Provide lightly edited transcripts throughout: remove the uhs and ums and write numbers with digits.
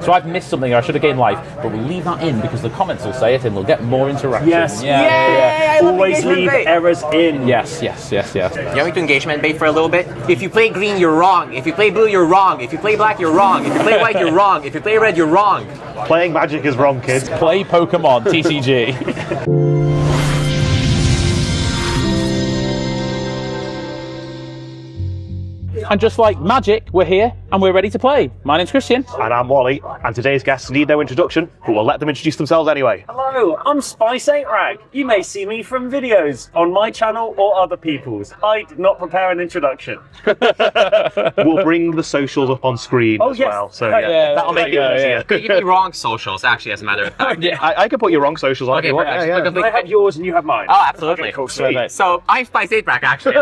So I've missed something, or I should have gained life, but we'll leave that in because the comments will say it and we'll get more interaction. Yes. Yay! Always leave errors in. Yes. You want me to engagement bait for a little bit? If you play green, you're wrong. If you play blue, you're wrong. If you play black, you're wrong. If you play white, you're wrong. If you play red, you're wrong. Playing Magic is wrong, kids. Play Pokemon, TCG. And just like Magic, we're here and we're ready to play. My name's Christian. And I'm Wally, and today's guests need no introduction, but we'll let them introduce themselves anyway. Hello, I'm Spice8rack. You may see me from videos on my channel or other people's. I did not prepare an introduction. We'll bring the socials up on screen as well, so that'll make it easier. Give me wrong socials, actually, as a matter of fact. I can put your wrong socials on if you want. I have yours and you have mine. Oh, absolutely. Okay, cool, sweet. So, I'm Spice8rack, actually.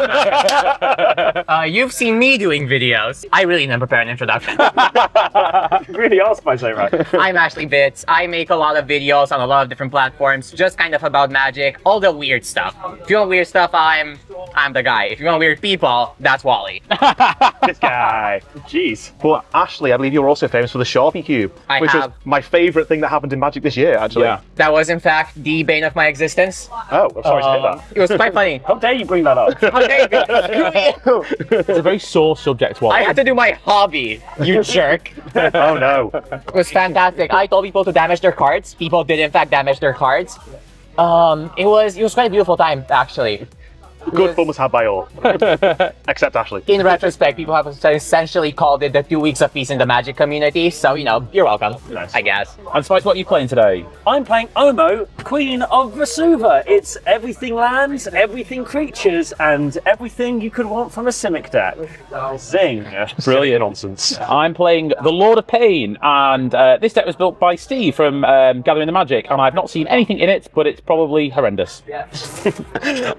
You've seen me doing videos. I really didn't prepare an introduction. You really are Spice8rack. I'm Ashleybits. I make a lot of videos on a lot of different platforms, just kind of about Magic, all the weird stuff. If you want weird stuff, I'm the guy. If you want weird people, that's Wally. This guy. Jeez. But Ashley, I believe you're also famous for the Sharpie Cube, which was my favourite thing that happened in Magic this year, actually. Yeah. That was, in fact, the bane of my existence. Oh, I'm sorry to hear that. It was quite funny. How dare you bring that up? How dare you? It's a very sore subject, Wally. I had to do my hobby, you jerk. Oh no. It was fantastic. I told people to damage their cards. People did, in fact, damage their cards. It was quite a beautiful time, actually. Good fun was had by all. Except Ashley. In retrospect, people have essentially called it the 2 weeks of peace in the Magic community, so, you know, you're welcome, I guess. And Spice, what are you playing today? I'm playing Omo, Queen of Vesuva. It's everything lands, everything creatures, and everything you could want from a Simic deck. Zing. Brilliant. Nonsense. I'm playing the Lord of Pain, and this deck was built by Steve from Gathering the Magic, and I've not seen anything in it, but it's probably horrendous.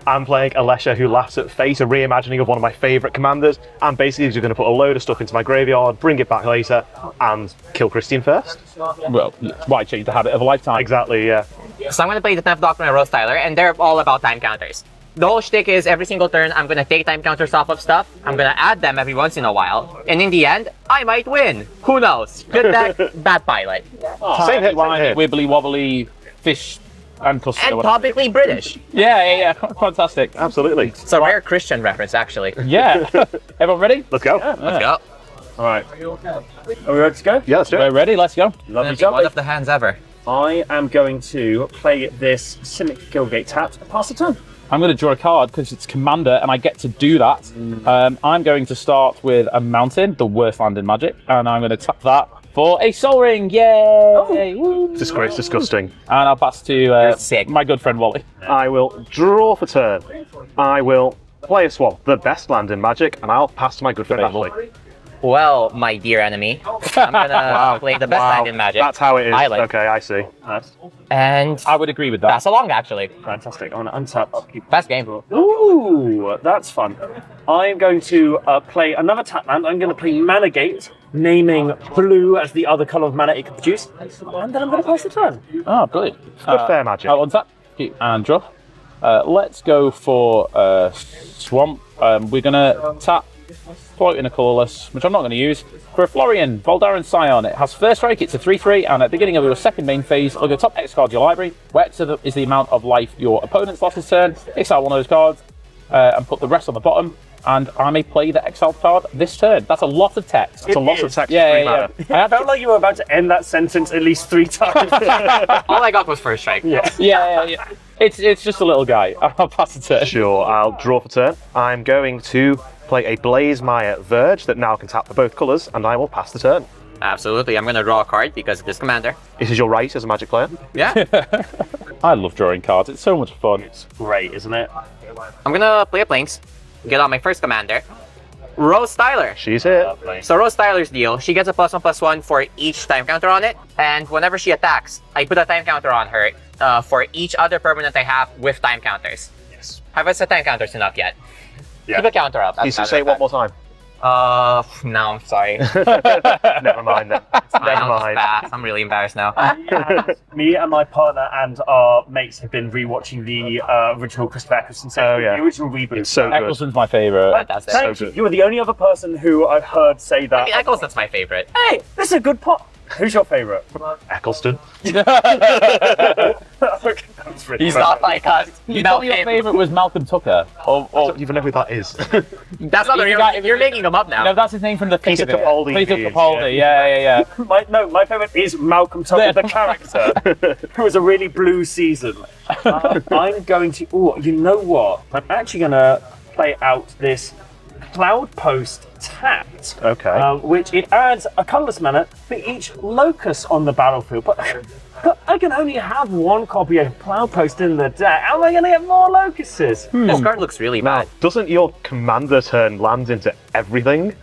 I'm playing Alesha, who laughs at fate, a reimagining of one of my favourite commanders, and basically just going to put a load of stuff into my graveyard, bring it back later, and kill Christian first. Well, why change the habit of a lifetime? Exactly, yeah. So I'm going to play the 10th Doctrine of Rose Tyler, and they're all about time counters. The whole shtick is every single turn, I'm going to take time counters off of stuff, I'm going to add them every once in a while, and in the end, I might win. Who knows? Good deck, bad pilot. Same hit, Wibbly wobbly, fish, and custard. And topically British. Yeah, fantastic. Absolutely. It's a rare Christian reference, actually. Yeah. Everyone ready? Let's go. Let's go. Alright. Are we ready to go? Yeah, let's do We're it. ready, let's go. Lovely One jubbly. of the hands ever. I am going to play this Simic Guildgate tapped and pass the turn. I'm going to draw a card because it's Commander and I get to do that. I'm going to start with a Mountain, the worst land in Magic, and I'm going to tap that for a Soul Ring. Yay! Woo. Disgrace, disgusting. And I'll pass to sick. my good friend Wally. I will draw for turn. I will play a swamp, the best land in Magic, and I'll pass to my good friend Ashley. Well, my dear enemy, I'm gonna play the best land in Magic. That's how it is. Island. Okay, I see. And I would agree with that. pass along, actually. Fantastic. I want to untap. Best game. Ooh, that's fun. I'm going to play another tap land. I'm going to play Mana Gate, naming blue as the other colour of mana it can produce. And then I'm going to pass the turn. Oh, brilliant. Good fair Magic. I'll untap and draw. Let's go for Swamp. We're going to tap Float in a colourless, which I'm not going to use. For a Florian, Voldaren Scion, it has first strike, it's a 3/3, and at the beginning of your second main phase, look at the top X card of your library, where X is the amount of life your opponent's lost this turn, exile one of those cards, and put the rest on the bottom, and I may play the exiled card this turn. That's a lot of text. It's a lot of text. Yeah. I felt like you were about to end that sentence at least 3 times. All I got was first strike. Yeah. It's just a little guy. I'll pass the turn. Sure, I'll draw for turn. I'm going to play a Blaze Mire Verge that now can tap for both colours, and I will pass the turn. Absolutely. I'm gonna draw a card because of this commander. This is your right as a Magic player. Yeah. I love drawing cards. It's so much fun. It's great, isn't it? I'm gonna play a Plains, get out my first commander. Rose Tyler. She's here. So Rose Tyler's deal, she gets a +1/+1 for each time counter on it, and whenever she attacks, I put a time counter on her for each other permanent I have with time counters. Yes. Have I set time counters enough yet? Yeah. Keep a counter up. Can you say it one more time? No, I'm sorry. Never mind then. Never I'll just mind. pass. I'm really embarrassed now. Me and my partner and our mates have been rewatching the original Christopher Eccleston series, Oh, yeah. the original reboot. It's so good. Eccleston's my favourite. Fantastic. Thank so you. good. You are the only other person who I've heard say that. I mean, Eccleston's my favorite. Hey, this is a good pot. Who's your favourite? Eccleston. That's really He's funny. not like us. You told me your favourite was Malcolm Tucker. I don't even know who that is. That's not you're making him up now. No, that's his name from the Peter thick of it. Capaldi. Peter He is, Capaldi, yeah. My favourite is Malcolm Tucker, the character, who was a really blue season. I'm going to. Oh, you know what? I'm actually going to play out this Cloud Post Tapped. Okay. Which it adds a colourless mana for each locus on the battlefield. But I can only have one copy of Cloud Post in the deck. How am I going to get more locuses? This card looks really Now, bad. doesn't your commander turn land into everything?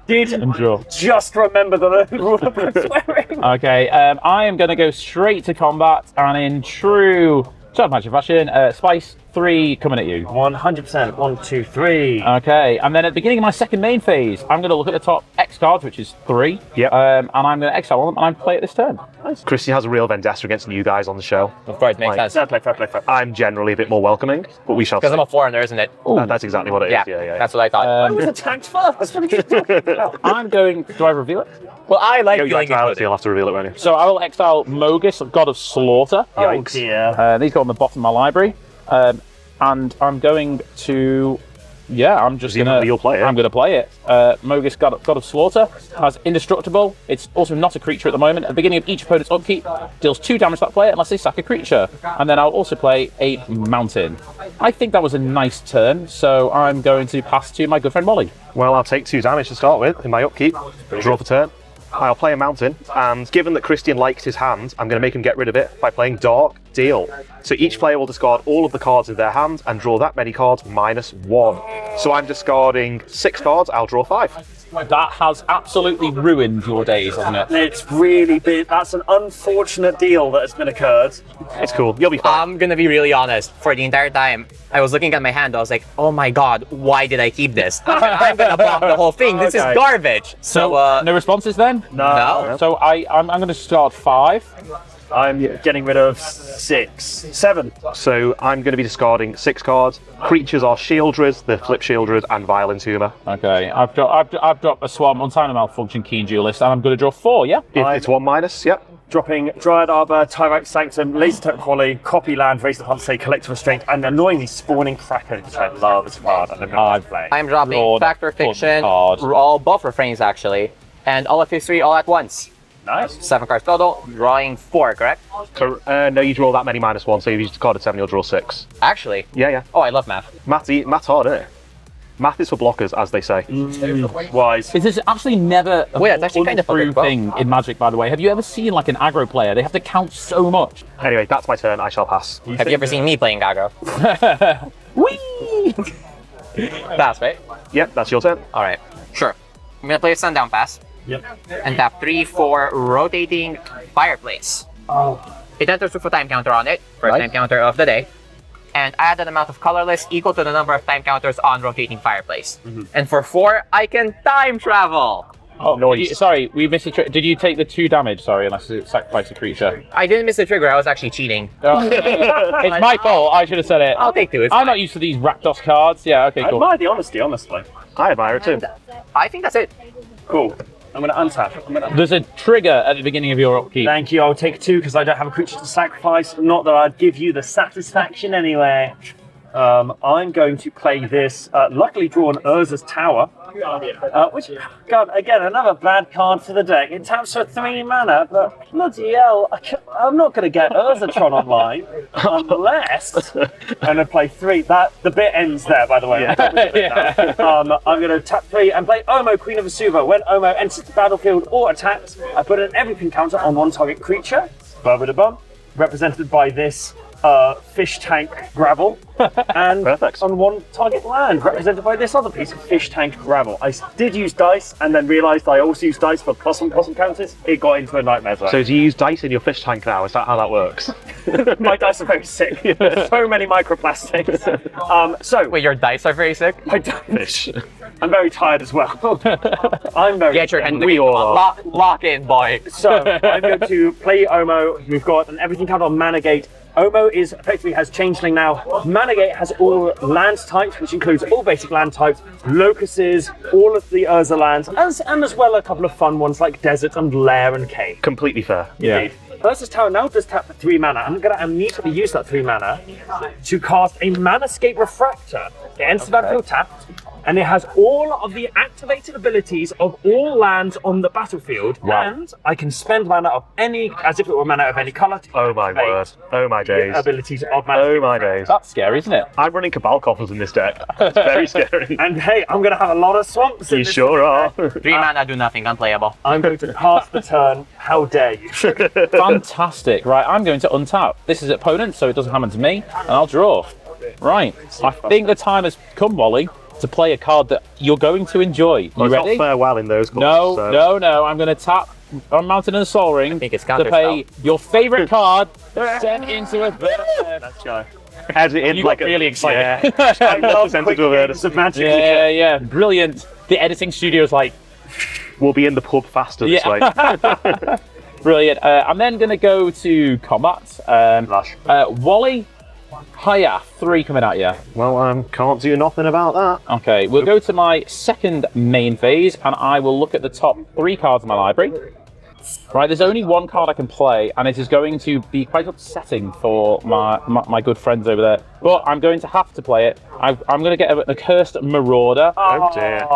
Did And draw. just remember the rule of swearing. Okay, I am going to go straight to combat, and in true Shadow Magic fashion, Spice8rack coming at you. 100%. 1, 2, 3. Okay, and then at the beginning of my second main phase, I'm going to look at the top X cards, which is 3. Yep. And I'm going to exile one of them, and I play it this turn. Christian has a real vendetta against new guys on the show. Of course, makes sense. Fair play. I'm generally a bit more welcoming, but we shall see. Because I'm a foreigner, isn't it? That's exactly what it is. Yeah. That's what I thought. I was attacked first. What are you talking about? I'm going. Do I reveal it? well, I like You feeling exile it, so included. you'll have to reveal it, won't you? So I will exile Mogus, God of Slaughter. Oh Yikes. dear. These go on the bottom of my library. And I'm going to. Yeah, I'm just Presumably gonna. you'll play it. I'm gonna play it. Mogus, God of Slaughter, has indestructible. It's also not a creature at the moment. At the beginning of each opponent's upkeep, deals 2 damage to that player unless they sack a creature. And then I'll also play a mountain. I think that was a nice turn, so I'm going to pass to my good friend Molly. Well, I'll take 2 damage to start with in my upkeep. Draw for turn. I'll play a mountain, and given that Christian likes his hand, I'm going to make him get rid of it by playing Dark Deal. So each player will discard all of the cards in their hand and draw that many cards -1. So I'm discarding 6 cards, I'll draw 5. That has absolutely ruined your days, hasn't it? It's really been. That's an unfortunate deal that has been occurred. It's cool, you'll be fine. I'm gonna be really honest. For the entire time, I was looking at my hand. I was like, "Oh my god, why did I keep this? I'm gonna bomb the whole thing. This is Okay. garbage." So, No responses then? no. So I'm going to discard 5. I'm getting rid of 6, 7. So I'm going to be discarding 6 cards. Creatures are Shieldred, the Flip Shieldred, and Violent Humor. Okay, I've dropped a Swarm, Untimely Malfunction, Keen Duelist, and I'm going to draw 4, yeah? It's 1-, yep. Dropping Dryad Arbor, Tyrite Sanctum, Laser Tech Quality, Copy Land, Raise the Hunt, Collective Restraint, and annoyingly Spawning Kraken, which I love as well. I don't know how to play. I'm dropping Lord, Factor Fiction, card. all buff refrains actually, and all of history all at once. Nice. 7 cards total, drawing 4, correct? No, you draw that many -1, so if you discarded 7, you'll draw 6. Actually. Yeah. Oh, I love math. Math's hard, isn't it? Math is for blockers, as they say. Wise. Is this actually never a Wait, that's actually kind of true fucking thing in Magic, by the way? Have you ever seen like an aggro player? They have to count so much. Anyway, that's my turn, I shall pass. Have you ever seen me playing aggro? Whee! That's right. Yep, that's your turn. Alright, sure. I'm gonna play a Sundown Pass Yep. and tap 3/4 Rotating Fireplace. Oh. It enters with a time counter on it, first Nice. time counter of the day, and add an amount of colorless equal to the number of time counters on Rotating Fireplace. And for 4, I can time travel! Oh, Noise. sorry, we missed a trick. Did you take the 2 damage? Sorry, unless you sacrifice a creature. I didn't miss the trigger, I was actually cheating. It's my fault. I should have said it. I'll take 2. It's I'm fine. not used to these Rakdos cards. Yeah, okay, I cool. admire the honesty, honestly. I admire it too. I think that's it. Cool. I'm going to untap. There's a trigger at the beginning of your upkeep. Thank you. I'll take 2 because I don't have a creature to sacrifice. Not that I'd give you the satisfaction anyway. I'm going to play this. Luckily, drawn Urza's Tower, which, God, again, another bad card for the deck. It taps for 3 mana, but bloody hell, I'm not going to get Urzatron online unless I'm going to play 3. The bit ends there, by the way. I'm going to tap 3 and play Omo, Queen of Vesuva. When Omo enters the battlefield or attacks, I put an everything counter on one target creature. Bum, represented by this fish tank gravel, and Perfect. on one target land, represented by this other piece of fish tank gravel. I did use dice, and then realised I also use dice for plus one counters. It got into a nightmare zone. So do you use dice in your fish tank now? Is that how that works? My dice are very sick. So many microplastics. Wait, your dice are very sick? My dice. Fish. I'm very tired as well. I'm very Get your hand in the We game. all Come on, lock in, boy. So I'm going to play Omo. We've got an everything counter on Mana Gate. Omo is effectively has Changeling now. Mana Gate has all land types, which includes all basic land types, locusts, all of the Urza lands, and as well a couple of fun ones like Desert and Lair and Cave. Completely fair. Indeed. Urza's Tower now does tap for 3 mana. I'm going to immediately use that 3 mana to cast a Manascape Refractor. It enters the battlefield tapped, and it has all of the activated abilities of all lands on the battlefield, and I can spend mana of any, as if it were mana of any colour. Oh my word. Oh my days. Abilities of mana. Oh my days. That's scary, isn't it? I'm running Cabal Coffers in this deck. It's very scary. And hey, I'm going to have a lot of swamps in You this sure are. 3 mana do nothing, unplayable. I'm going to pass the turn. How dare you? Fantastic. Right, I'm going to untap. This is opponent, so it doesn't happen to me, and I'll draw. Right, I think the time has come, Wally, to play a card that you're going to enjoy. You Well, it's ready? not farewell in those No, cards. no. I'm going to tap on Mountain and Soul Ring think it's to pay counterspell. your favourite card sent into a bird. Let's go. Heads it in You like got really excited. Yeah. I love Sent quick it to a bird. games of Magic. Yeah, brilliant. The editing studio's like, We'll be in the pub faster this way. brilliant. I'm then going to go to combat. Wally, hiya, 3 coming at you. Well, can't do nothing about that. Okay, we'll go to my second main phase, and I will look at the top 3 cards in my library. Right, there's only 1 card I can play, and it is going to be quite upsetting for my good friends over there. But I'm going to have to play it. I'm going to get a Cursed Marauder, Oh dear.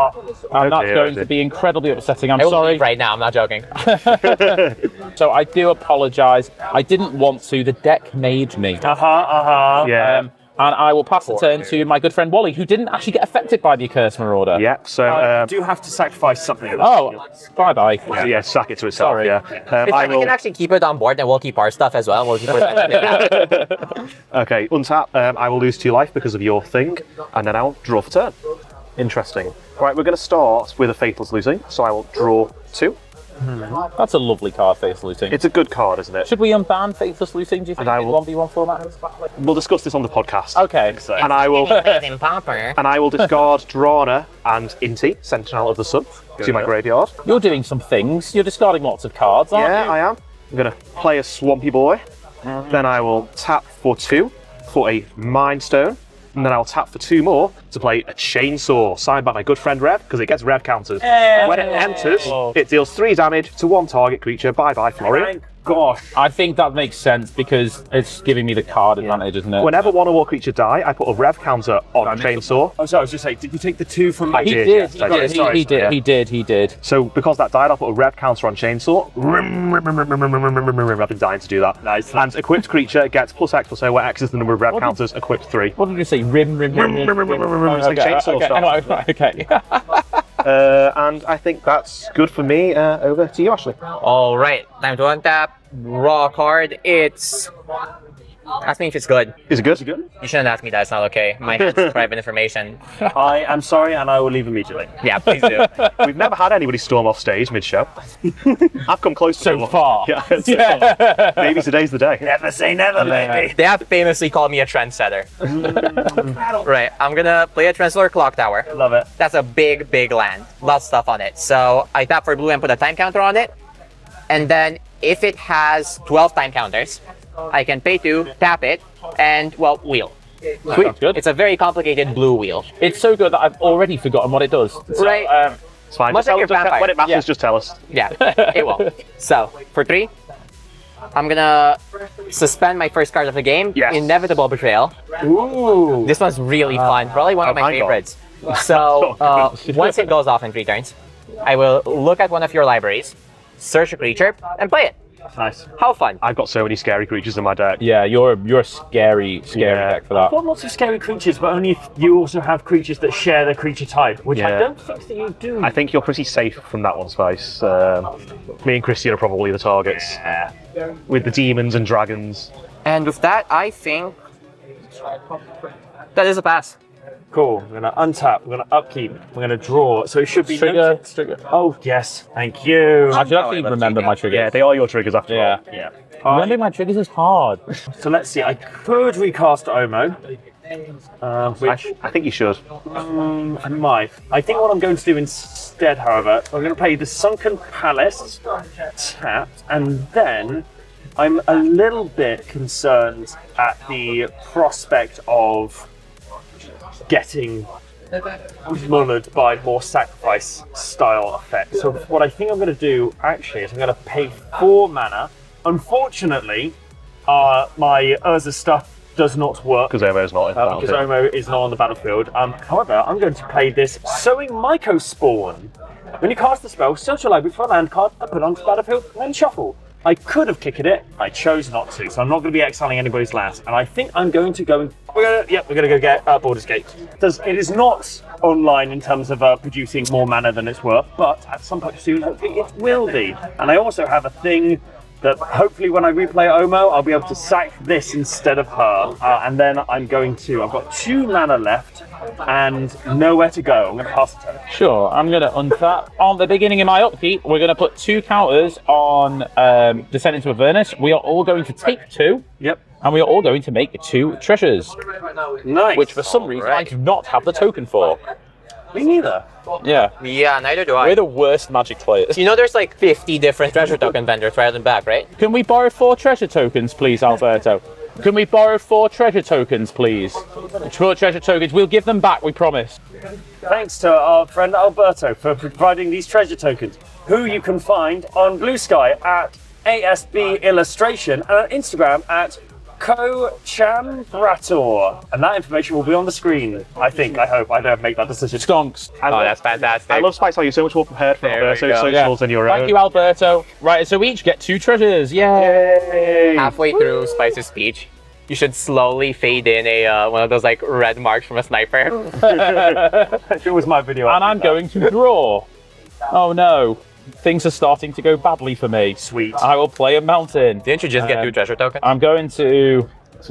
and that's dear, going dear. to be incredibly upsetting. I'm I will sorry. leave right now, I'm not joking. So I do apologise. I didn't want to. The deck made me. Yeah. And I will pass the turn to my good friend Wally, who didn't actually get affected by the Accursed Marauder. Yep. So You do have to sacrifice something. Oh, bye-bye. yeah, sack it to itself. Sorry. Yeah. It's I fine, we will. can actually keep it on board and we'll keep our stuff as well. We'll keep it. Okay. Untap. I will lose 2 life because of your thing, and then I'll draw for turn. Interesting. Right. We're going to start with a Faithless Looting. So I will draw 2. That's a lovely card, Faithless Looting. It's a good card, isn't it? Should we unban Faithless Looting, do you think, And I in will- 1v1 format? We'll discuss this on the podcast. Okay. And I will. In Popper. And I will discard Drana and Inti, Sentinel of the Sun, to my graveyard. You're doing some things. You're discarding lots of cards, aren't Yeah, you? I am. I'm going to play a Swampy Boy. Then I will tap for 2 for a Mind Stone. And then I'll tap for 2 more to play a Chainsaw, signed by my good friend Rev, because it gets Rev counters. When it enters, it deals 3 damage to 1 target creature. Bye-bye, Florian. Thank gosh. I think that makes sense because it's giving me the card advantage, isn't it? Whenever 1 or more creature die, I put a Rev counter on Chainsaw. Oh, sorry, I was just saying, did you take the 2 from me? He did, did. yes, I did. He did. Yeah. He did. So because that died, I'll put a Rev counter on Chainsaw. I've been dying to do that. Nice. And equipped creature gets +X+O, where X is the number of Rev counters, equipped 3. What did you say? Rim. It's like chainsaw stuff. Okay. And I think that's good for me. Over to you, Ashley. Alright, time to untap. Draw a card. It's. Ask me if it's good. Is it good? You shouldn't ask me that, it's not okay. My hand's private information. I am sorry, and I will leave immediately. Yeah, please do. We've never had anybody storm off stage mid-show. I've come close to So it. far. Yeah, so far. Maybe today's the day. Never say never, baby. They have famously called me a trendsetter. Right, I'm gonna play a Translator Clock Tower. Love it. That's a big land. Lots of stuff on it. So I tap for blue and put a time counter on it. And then if it has 12 time counters, I can pay 2, tap it, and, well, wheel. Sounds good. It's a very complicated blue wheel. It's so good that I've already forgotten what it does. So, Right. It's fine. Much Just like your vampire. when it matters, Yeah. just tell us. Yeah, it will. So, for 3, I'm gonna suspend my first card of the game, Yes. Inevitable Betrayal. Ooh. This one's really fun, probably one of oh my my God. favorites. So, once it goes off in 3 turns, I will look at one of your libraries, search a creature, and play it. Nice. How fun. I've got so many scary creatures in my deck. yeah, you're a scary Yeah. deck for that. I've got lots of scary creatures, but only if you also have creatures that share their creature type, which I Yeah. don't think that you do. I think you're pretty safe from that one, Spice. Me and Christian are probably the targets. With the demons and dragons. And with that, I think that is a pass. Cool. We're gonna untap. We're gonna upkeep. We're gonna draw. So it should be Trigger. Oh yes, thank you. I should actually remember my triggers. Yeah, they are your triggers after all. Yeah. Remembering my triggers is hard. So let's see. I could recast Omo. I think you should. I might. I think what I'm going to do instead, however, I'm going to play the Sunken Palace, tapped, and then I'm a little bit concerned at the prospect of getting mullered by more sacrifice style effects. So what I think I'm going to do actually is I'm going to pay 4 mana. Unfortunately, my Urza stuff does not work. Because Omo is not in the Because Omo is not on the battlefield. However, I'm going to play this Sowing Myco Spawn. When you cast the spell, search your library for a land card and put it onto the battlefield, then shuffle. I could have kicked it, I chose not to, so I'm not going to be exiling anybody's lands. And I think I'm going to go. We're going to go get Baldur's Gate. It is not online in terms of producing more mana than it's worth, but at some point soon, hopefully it will be. And I also have a thing that hopefully when I replay Omo, I'll be able to sack this instead of her. And then I've got 2 mana left and nowhere to go. I'm going to pass the turn. Sure, I'm going to untap. On the beginning of my upkeep, we're going to put 2 counters on Descent into Avernus. We are all going to take 2. Yep. And we are all going to make 2 treasures. Nice. Which for some reason I do not have the token for. Me neither. Yeah. Yeah, neither do I. We're the worst Magic players. You know there's like 50 different treasure token vendors right and back, right? Can we borrow 4 treasure tokens, please, Alberto? Can we borrow 4 treasure tokens, please? 4 treasure tokens. We'll give them back, we promise. Thanks to our friend Alberto for providing these treasure tokens, who you can find on Blue Sky at ASB Illustration and on Instagram at Kochambrator. And that information will be on the screen, I think, I hope. I don't make that decision. Stonks. Oh, that's fantastic. I love Spice. You're so much more prepared for There we Alberto's go. socials than your own. Thank you, Alberto. Right, so we each get 2 treasures. Yay! Halfway through Spice's speech, you should slowly fade in a one of those like red marks from a sniper. If it was my video. And I'm going to draw. Oh no. Things are starting to go badly for me. Sweet. I will play a mountain. Didn't you just get 2 treasure tokens? I'm going to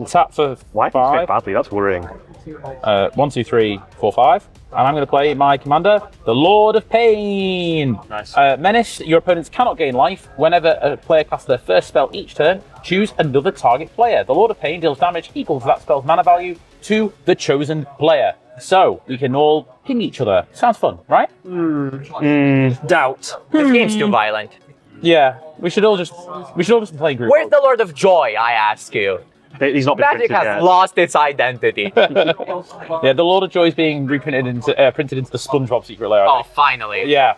tap for Why? 5. Badly, that's worrying. 1, 2, 3, 4, 5. And I'm going to play my commander, the Lord of Pain. Nice. Menace, your opponents cannot gain life. Whenever a player casts their first spell each turn, choose another target player. The Lord of Pain deals damage equal to that spell's mana value to the chosen player. So we can all ping each other. Sounds fun, right? Doubt. This game's too violent. Yeah. We should all just be playing group. Where's the Lord of Joy, I ask you? He's not been Magic printed has yet. lost its identity. Yeah, the Lord of Joy is being reprinted into printed into the SpongeBob secret layer. I Oh, think. finally. Yeah.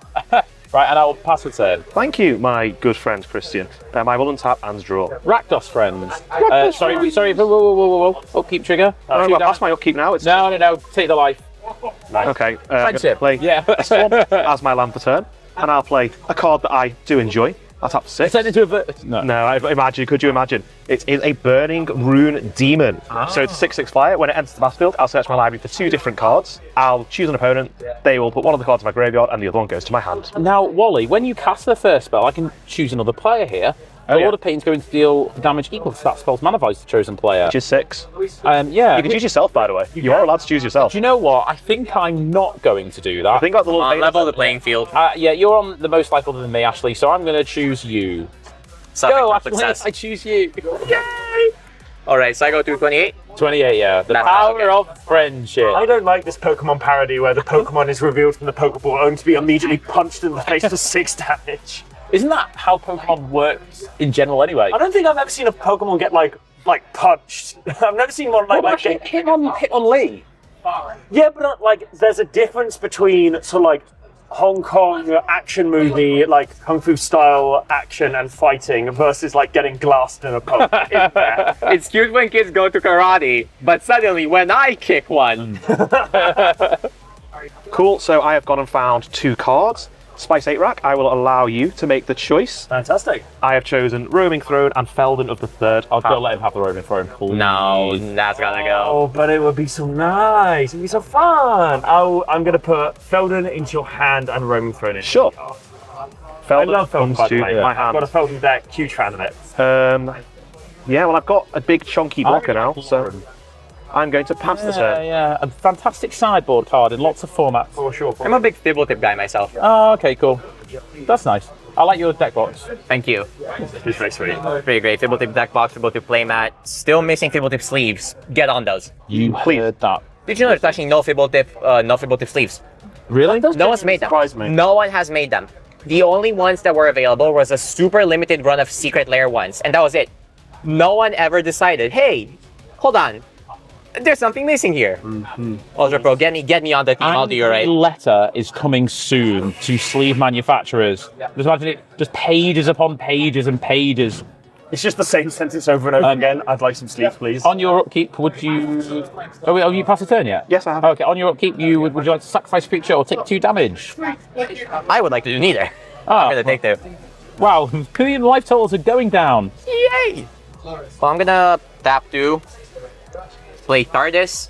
Right, and I will pass the turn. Thank you, my good friend Christian. I will untap and draw. Rakdos friends. Sorry. Whoa. Upkeep trigger. I'm going to pass my upkeep now. It's No. Take the life. okay. I'm going to Friendship. play Yeah. a swamp as my land for turn, and I'll play a card that I do enjoy. I'll tap for 6. Send it to a no. No, could you imagine? It is a Burning Rune Demon. So it's a 6/6 flyer. When it enters the battlefield, I'll search my library for 2 different cards. I'll choose an opponent. They will put one of the cards in my graveyard, and the other one goes to my hand. Now, Wally, when you cast the first spell, I can choose another player here. The yeah. Lord of Pain's going to deal damage equal to that spell's mana value to the chosen player. Which is 6. Yeah. You can choose yourself, by the way. You are allowed to choose yourself. Do you know what? I think I'm not going to do that. I think about the little Level the playing field. Yeah, you're on the most life than me, Ashley, so I'm going to choose you. Go, Ashley, I choose you. Yay! Alright, so I go to 28. 28, yeah. The That's power okay. of friendship. I don't like this Pokemon parody where the Pokemon is revealed from the Pokeball only to be immediately punched in the face for 6 damage. Isn't that how Pokemon works in general anyway? I don't think I've ever seen a Pokemon get like punched. I've never seen one like hit on Lee. Yeah, but like there's a difference between sort of like Hong Kong action movie, like kung fu style action and fighting versus like getting glassed in a poke. It's cute when kids go to karate, but suddenly when I kick one. Cool, so I have gone and found 2 cards. Spice8rack, I will allow you to make the choice. Fantastic. I have chosen Roaming Throne and Felden of the Third. I'll go let him have the Roaming Throne, please. No, that's gotta go. Oh, but it would be so nice. It'd be so fun. I'm going to put Felden into your hand and Roaming Throne in. Sure. I Felden love Felden, comes by the to way. my I've got a hand. Felden deck, huge fan of it. Yeah, well, I've got a big chunky blocker now, so I'm going to pass the turn. Yeah. A fantastic sideboard card in lots of formats. For sure. I'm a big Tabletop guy myself. Oh, okay, cool. That's nice. I like your deck box. Thank you. It's very sweet. Pretty great. Fable Tip deck box, Fable Tip playmat. Still missing Fable Tip sleeves. Get on those. You heard that. Did you know there's actually no Fable Tip sleeves? Really? No one's made them. Surprised me. No one has made them. The only ones that were available was a super limited run of Secret Lair ones, and that was it. No one ever decided, hey, hold on, there's something missing here. Ultra Pro, get me on the team. I'll do you right. Letter is coming soon to sleeve manufacturers. Just imagine it, just pages upon pages and pages. It's just the same sentence over and over again. I'd like some sleeves, please. On your upkeep, would you... Oh, have you passed the turn yet? Yes, I have. Okay, on your upkeep, would you like to sacrifice a creature or take 2 damage? I would like to do neither. Oh, I'm gonna take 2. wow, Korean life totals are going down. Yay! Well, I'm gonna tap 2, play TARDIS.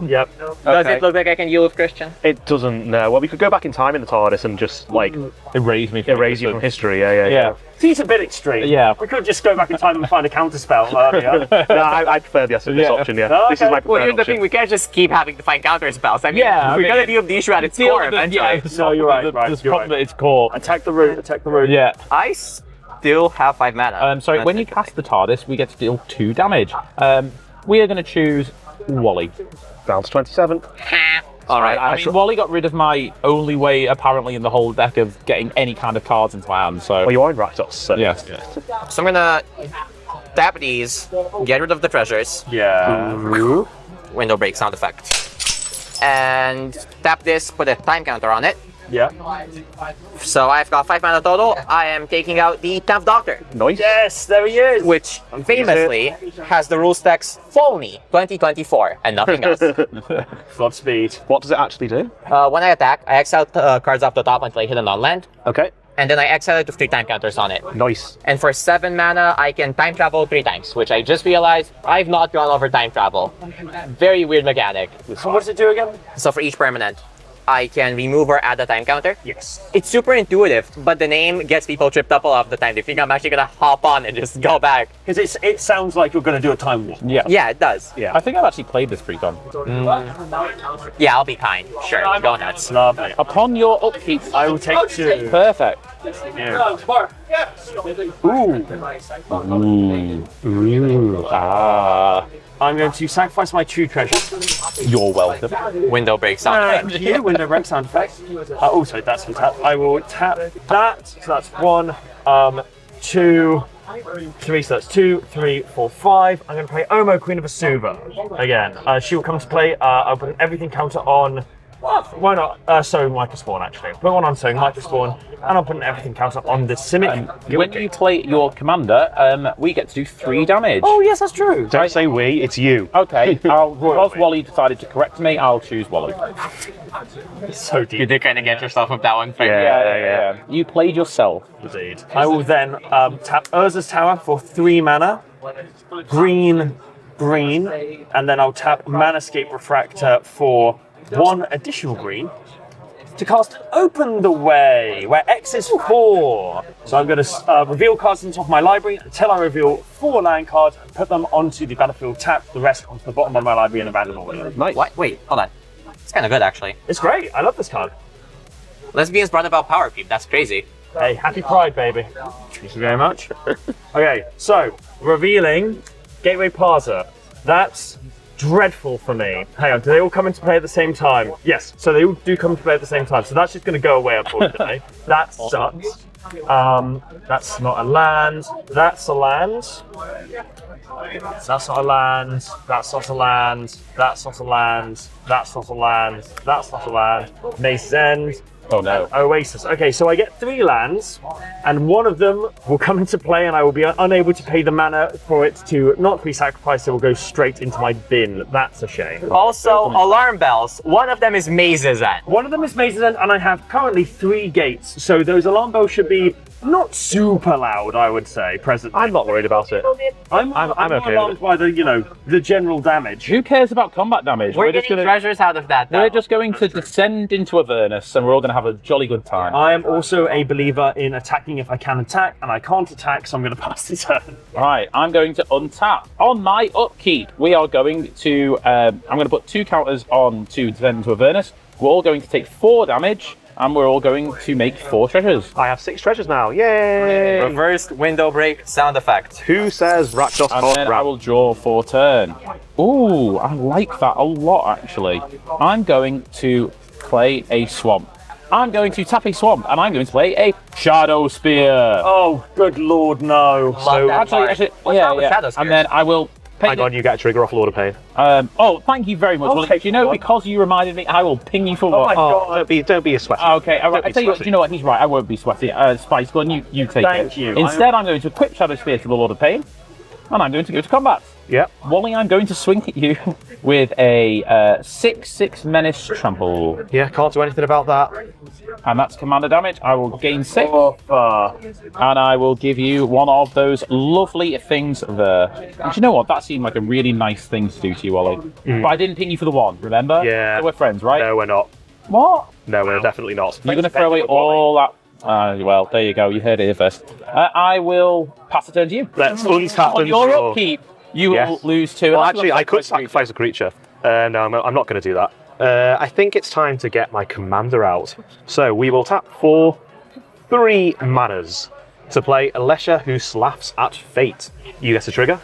Yep. Does it look like I can deal with Christian? It doesn't. No. Well, we could go back in time in the TARDIS and just like Erase me. erase you from history. Yeah. Yeah. See, it's a bit extreme. Yeah. We could just go back in time and find a counterspell earlier. No, I prefer this option. Yeah. Oh, This is okay. my preferred Well, here's the option. thing, we can't just keep having to find counter spells. I mean, Yeah, we're I gonna mean, deal with the issue at its core eventually. No, you're right, right, There's you're problem right. at its core. Attack the root, attack the root. Yeah. I still have 5 mana. Sorry, when you cast the TARDIS, we get to deal 2 damage. We are going to choose Wally. Down to 27. Alright, I mean, Wally got rid of my only way, apparently, in the whole deck of getting any kind of cards into my hand, so... Well, you are in Rakdos. So. Yes. so I'm gonna tap these, get rid of the treasures, Yeah. window break sound effect, and tap this, put a time counter on it. Yeah. So I've got 5 mana total. I am taking out the 10th Doctor, Nice. Yes, there he is. which famously has the rule text Phony 2024 and nothing else. Godspeed. What does it actually do? When I attack, I exile cards off the top until I hit a non-land, Okay. and then I exile it with 3 time counters on it. Nice. And for 7 mana, I can time travel 3 times, which I just realized I've not gone over time travel. Very weird mechanic. So what does it do again? So for each permanent, I can remove or add a time counter. Yes. It's super intuitive, but the name gets people tripped up a lot of the time. They think I'm actually gonna hop on and just go back. Because it sounds like you're going to do a time warp. Yeah. Yeah, it does. I think I've actually played this pre-con. Yeah, I'll be kind. Sure, go nuts. Lovely. Upon your upkeep... I will take 2. Perfect. Yeah. Ooh. Ah. I'm going to sacrifice my 2 treasures. You're welcome. Window break sound effect. Thank you. Window break sound effect. Also, that's untap. I will tap that. So that's 1, 2, 3. So that's 2, 3, 4, 5. I'm going to play Omo, Queen of Vesuva. Again, she will come to play. I'll put an everything counter on. Why not? Sowing Microspawn, actually. Put one on Sowing Microspawn, and I'll put an everything counter on the Simic. When you play your commander, we get to do 3 damage. Oh, yes, that's true. Don't say we. It's you. Okay, because Wally decided to correct me, I'll choose Wally. So You deep. did kind of get yourself with that one. Yeah. You played yourself. Indeed. I will then tap Urza's Tower for 3 mana. Green, and then I'll tap Manascape Refractor for 1 additional green to cast Open the Way, where X is 4. So I'm going to reveal cards on top of my library until I reveal 4 land cards and put them onto the battlefield, tap the rest onto the bottom of my library in a random order. Nice. What? Wait, hold on. It's kind of good, actually. It's great. I love this card. Lesbians brought about Power Creep. That's crazy. Hey, happy Pride, baby. Thank you very much. Okay, so revealing Gateway Plaza. That's dreadful for me. Hang on, do they all come into play at the same time? Yes, so they all do come into play at the same time. So that's just going to go away, unfortunately. That sucks. That's not a land. That's a land. That's not a land. That's not a land. That's not a land. That's not a land. That's not a land. Mace's End. Oh no. Oasis. Okay, so I get 3 lands, and one of them will come into play, and I will be unable to pay the mana for it to not be sacrificed. It will go straight into my bin. That's a shame. Also, alarm bells. One of them is Maze's End. One of them is Maze's End, and I have currently 3 gates, so those alarm bells should be not super loud, I would say, presently. I'm not worried about it. I'm okay more with alarmed it. by the general damage. Who cares about combat damage? We're just getting treasures out of that, though. We're just going to descend into Avernus, and we're all going to have a jolly good time. I am also a believer in attacking if I can attack, and I can't attack, so I'm going to pass the turn. Right, I'm going to untap. On my upkeep, we are going to... I'm going to put 2 counters on to descend into Avernus. We're all going to take 4 damage. and we're all going to make 4 treasures. I have 6 treasures now. Yay! Reversed window break sound effect. Who says Rakdos And can't then I grab? will draw for turn. Ooh, I like that a lot, actually. I'm going to play a swamp. I'm going to tap a swamp, and I'm going to play a Shadow Spear. Oh, good lord, no. Love that card. What's wrong with Shadow Spear? And then I will ping Hang on, you get a trigger off Lord of Pain. oh, thank you very much. I'll Well, take you know, one. because you reminded me, I will ping you for Oh one. my god. Don't be a sweaty. Okay, all right. Don't I be tell you what, sweaty. you know what? He's right. I won't be sweaty. Spice, go on, you take it. Thank you. Instead, I'm going to equip Shadow Spear to the Lord of Pain, and I'm going to go to combat. Yep. Wally, I'm going to swing at you with a 6/6 Menace Trample, Yeah, can't do anything about that. and that's commander damage. I will gain 6, Oh, and I will give you one of those lovely things there. And do you know what? That seemed like a really nice thing to do to you, Wally. But I didn't ping you for the 1. Remember? Yeah. So we're friends, right? No, we're not. What? No, we're definitely not. You're going to throw away all that. Well, there you go. You heard it here first. I will pass the turn to you. Let's untap On and your draw. upkeep, you will Yes. lose 2. Well, actually, I could sacrifice a creature. No, I'm not going to do that. I think it's time to get my commander out. So we will tap for 3 manas to play Alesha, who slaps at fate. You get a trigger.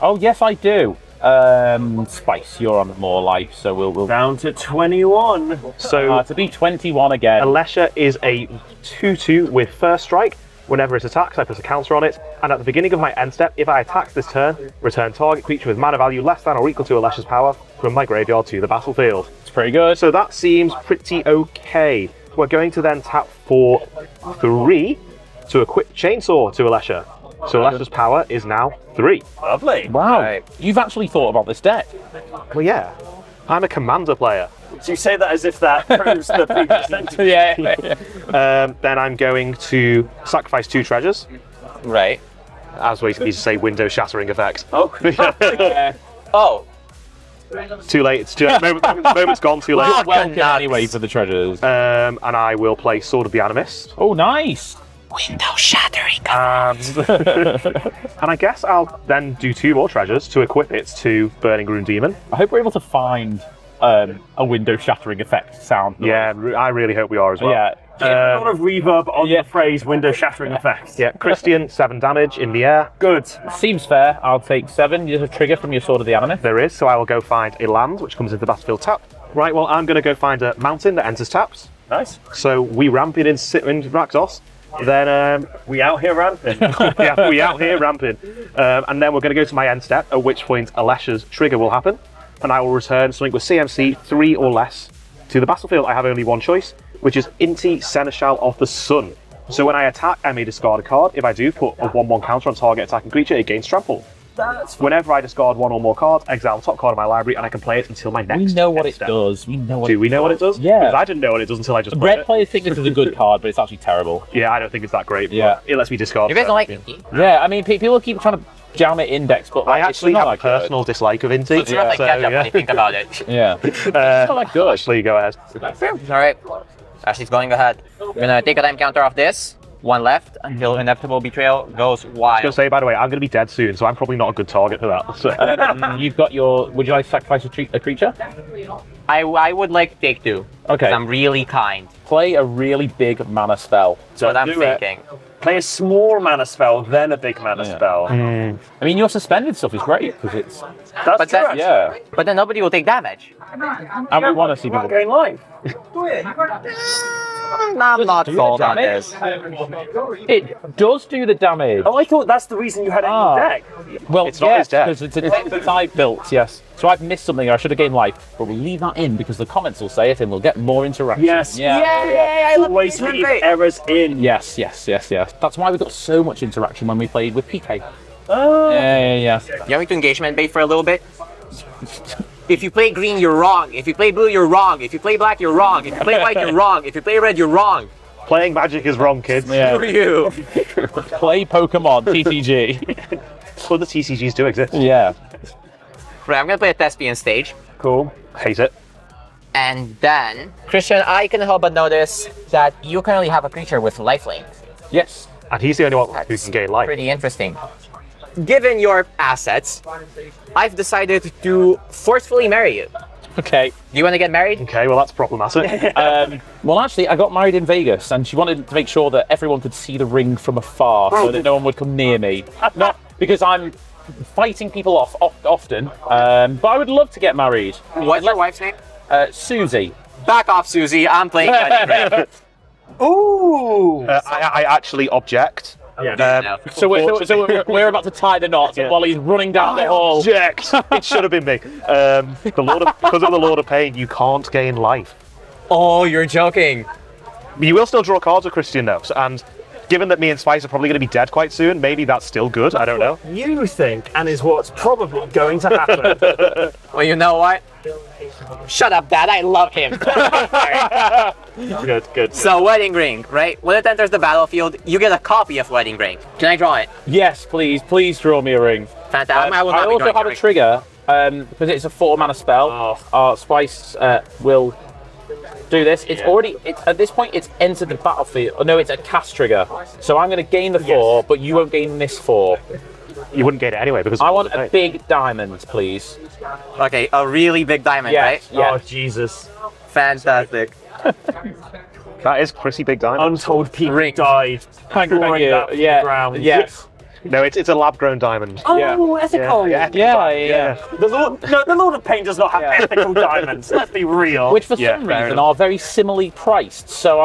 Oh, yes, I do. Spice, you're on more life, so we'll down to 21. So to be 21 again. Alesha is a 2/2 with first strike. Whenever it attacks, I put a counter on it, and at the beginning of my end step, if I attack this turn, return target creature with mana value less than or equal to Alesha's power from my graveyard to the battlefield. It's pretty good. So that seems pretty okay. We're going to then tap for 3 to equip Chainsaw to Alesha. So Alesha's power is now 3. Lovely. Wow, Right. you've actually thought about this deck. Well, yeah, I'm a commander player. So you say that as if that proves the previous sentence. Yeah. Then I'm going to sacrifice 2 treasures, Right. as we used to say, window shattering effects. Oh, Oh. Too late. It's just, moment's gone. Too late. Welcome anyway for the treasures. And I will play Sword of the Animist. Oh, nice. Window shattering. And I guess I'll then do 2 more treasures to equip it to Burning Rune Demon. I hope we're able to find a window shattering effect sound. Yeah, I really hope we are as well. Yeah. a lot of reverb on the phrase window shattering effects. Yeah, Christian, 7 damage in the air. Good. Seems fair. I'll take 7. There's a trigger from your Sword of the Animist. There is, so I will go find a land, which comes into the battlefield tap. Right, well, I'm going to go find a mountain that enters taps. Nice. So we ramp it in Rakdos. Then We out here ramping. yeah, we out here ramping. And then we're going to go to my end step, at which point Alesha's trigger will happen. And I will return something with CMC 3 or less to the battlefield. I have only one choice, which is Inti Seneschal of the Sun. So when I attack, I may discard a card. If I do, put a 1/1 counter on target attacking creature, it gains trample. That's Whenever I discard 1 or more cards, exile the top card of my library, and I can play it until my next We know what end it step. does. We know what Do we know what it does? Yeah. Because I didn't know what it does until I just played Red it. players think this is a good card, but it's actually terrible. Yeah, I don't think it's that great. But Yeah. it lets me discard. You guys don't like stuff. Inky? Yeah, I mean, people keep trying to jam it index, but I like, actually it's have not a that good. personal dislike of Inti. It's not like so, ketchup yeah. when you think about it. Yeah. It's not that good. Actually, go ahead. Alright. Ashley's going ahead. We're gonna take a time counter off this. 1 left until inevitable betrayal goes I was wild. going to say, by the way, I'm going to be dead soon, so I'm probably not a good target for that. So. You've got your. Would you like to sacrifice a creature? I would like to take 2. Okay. 'Cause I'm really kind. Play a really big mana spell. That's what I'm do it. thinking. play a small mana spell, then a big mana spell. I mean, your suspended stuff is great because it's. That's But true. that- actually. Yeah. But then nobody will take damage. And we want to see You won't people. gain life. I'm not sold on damage? this. It does do the damage. Oh, I thought that's the reason you had it in Ah. your deck. Well, It's not yes, his deck. because it's a deck that I built, yes. So I've missed something, I should have gained life. But we'll leave that in because the comments will say it and we'll get more interaction. Yes. Yeah. Yay! I love Always this leave template. errors in. Yes, yes, yes, yes. That's why we got so much interaction when we played with PK. Oh. Yeah. You want me to engagement bait for a little bit? If you play green, you're wrong. If you play blue, you're wrong. If you play black, you're wrong. If you play white, you're wrong. If you play red, you're wrong. Playing Magic is wrong, kids. Yeah. Screw you. Play Pokemon, TCG. But the TCGs do exist. Yeah. Right, I'm gonna play a Thespian stage. Cool. Hate it. And then, Christian, I can help but notice that you currently have a creature with lifelink. Yes. And he's the only one who can gain life. Pretty interesting. Given your assets, I've decided to forcefully marry you. Okay. Do you want to get married? Okay, well that's problematic. Well, actually, I got married in Vegas, and she wanted to make sure that everyone could see the ring from afar, so that no one would come near me. Not because I'm fighting people off often, but I would love to get married. What's your wife's name? Susie. Back off, Susie. I'm playing Wedding Ring. Ooh. I actually object. Yeah. No. So we're about to tie the knot while he's running down the hall. Object. It should have been me. Because of the Lord of Pain, you can't gain life. Oh, you're joking. You will still draw cards with Christian though, and given that me and Spice are probably going to be dead quite soon, maybe that's still good. I don't know. You think, and is what's probably going to happen. Well, you know what? Shut up, Dad. I love him. Good. So, Wedding Ring, right? When it enters the battlefield, you get a copy of Wedding Ring. Can I draw it? Yes, please draw me a ring. Fantastic. I will I not be also drawing have a a ring. trigger because it's a 4-mana spell. Spice will do this. It's already at this point. It's entered the battlefield. Oh, no, it's a cast trigger. So I'm going to gain the 4, but you won't gain this 4. You wouldn't get it anyway because I want a big diamond, please. Okay, a really big diamond, Yes, right? yeah. Oh, Jesus. Fantastic. that is pretty big diamond. Untold people Ring. died. Thank Drawing you. that from the Yeah. ground. Yes. No, it's a lab-grown diamond. Oh, ethical. Yeah. The Lord of Pain does not have ethical diamonds. Let's be real. Which for Yeah, some fair reason enough. are very similarly priced. So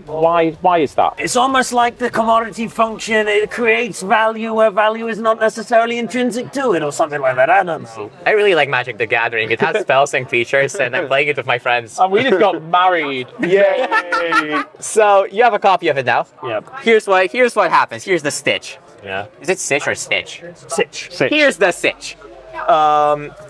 why is that? It's almost like the commodity function. It creates value where value is not necessarily intrinsic to it, or something like that. I don't know. I really like Magic the Gathering. It has spells and features, and I'm playing it with my friends. And we just got married. Yay! So, you have a copy of it now. Yep. Here's what happens. Here's the stitch. Yeah. Is it stitch or stitch? Sitch. Here's the stitch.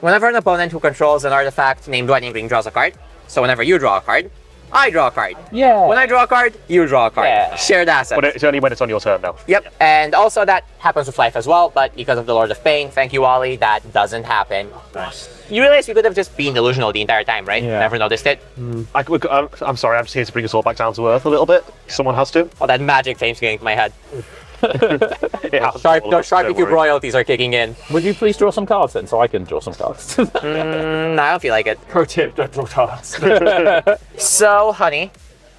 Whenever an opponent who controls an artifact named Wedding Ring draws a card, so whenever you draw a card, I draw a card. Yeah. When I draw a card, you draw a card. Yeah. Shared assets. But it's only when it's on your turn now. Yep. And also that happens with life as well, but because of the Lord of Pain, thank you, Ollie, that doesn't happen. Nice. You realize we could have just been delusional the entire time, right? Yeah. Never noticed it. I'm sorry, I'm just here to bring us all back down to earth a little bit. Someone has to. Oh, that magic fame's getting to my head. It happens to all of us, Sharpie don't Cube worry. royalties are kicking in. Would you please draw some cards then, so I can draw some cards? No, I don't feel like it. Pro tip: don't draw cards. So, honey,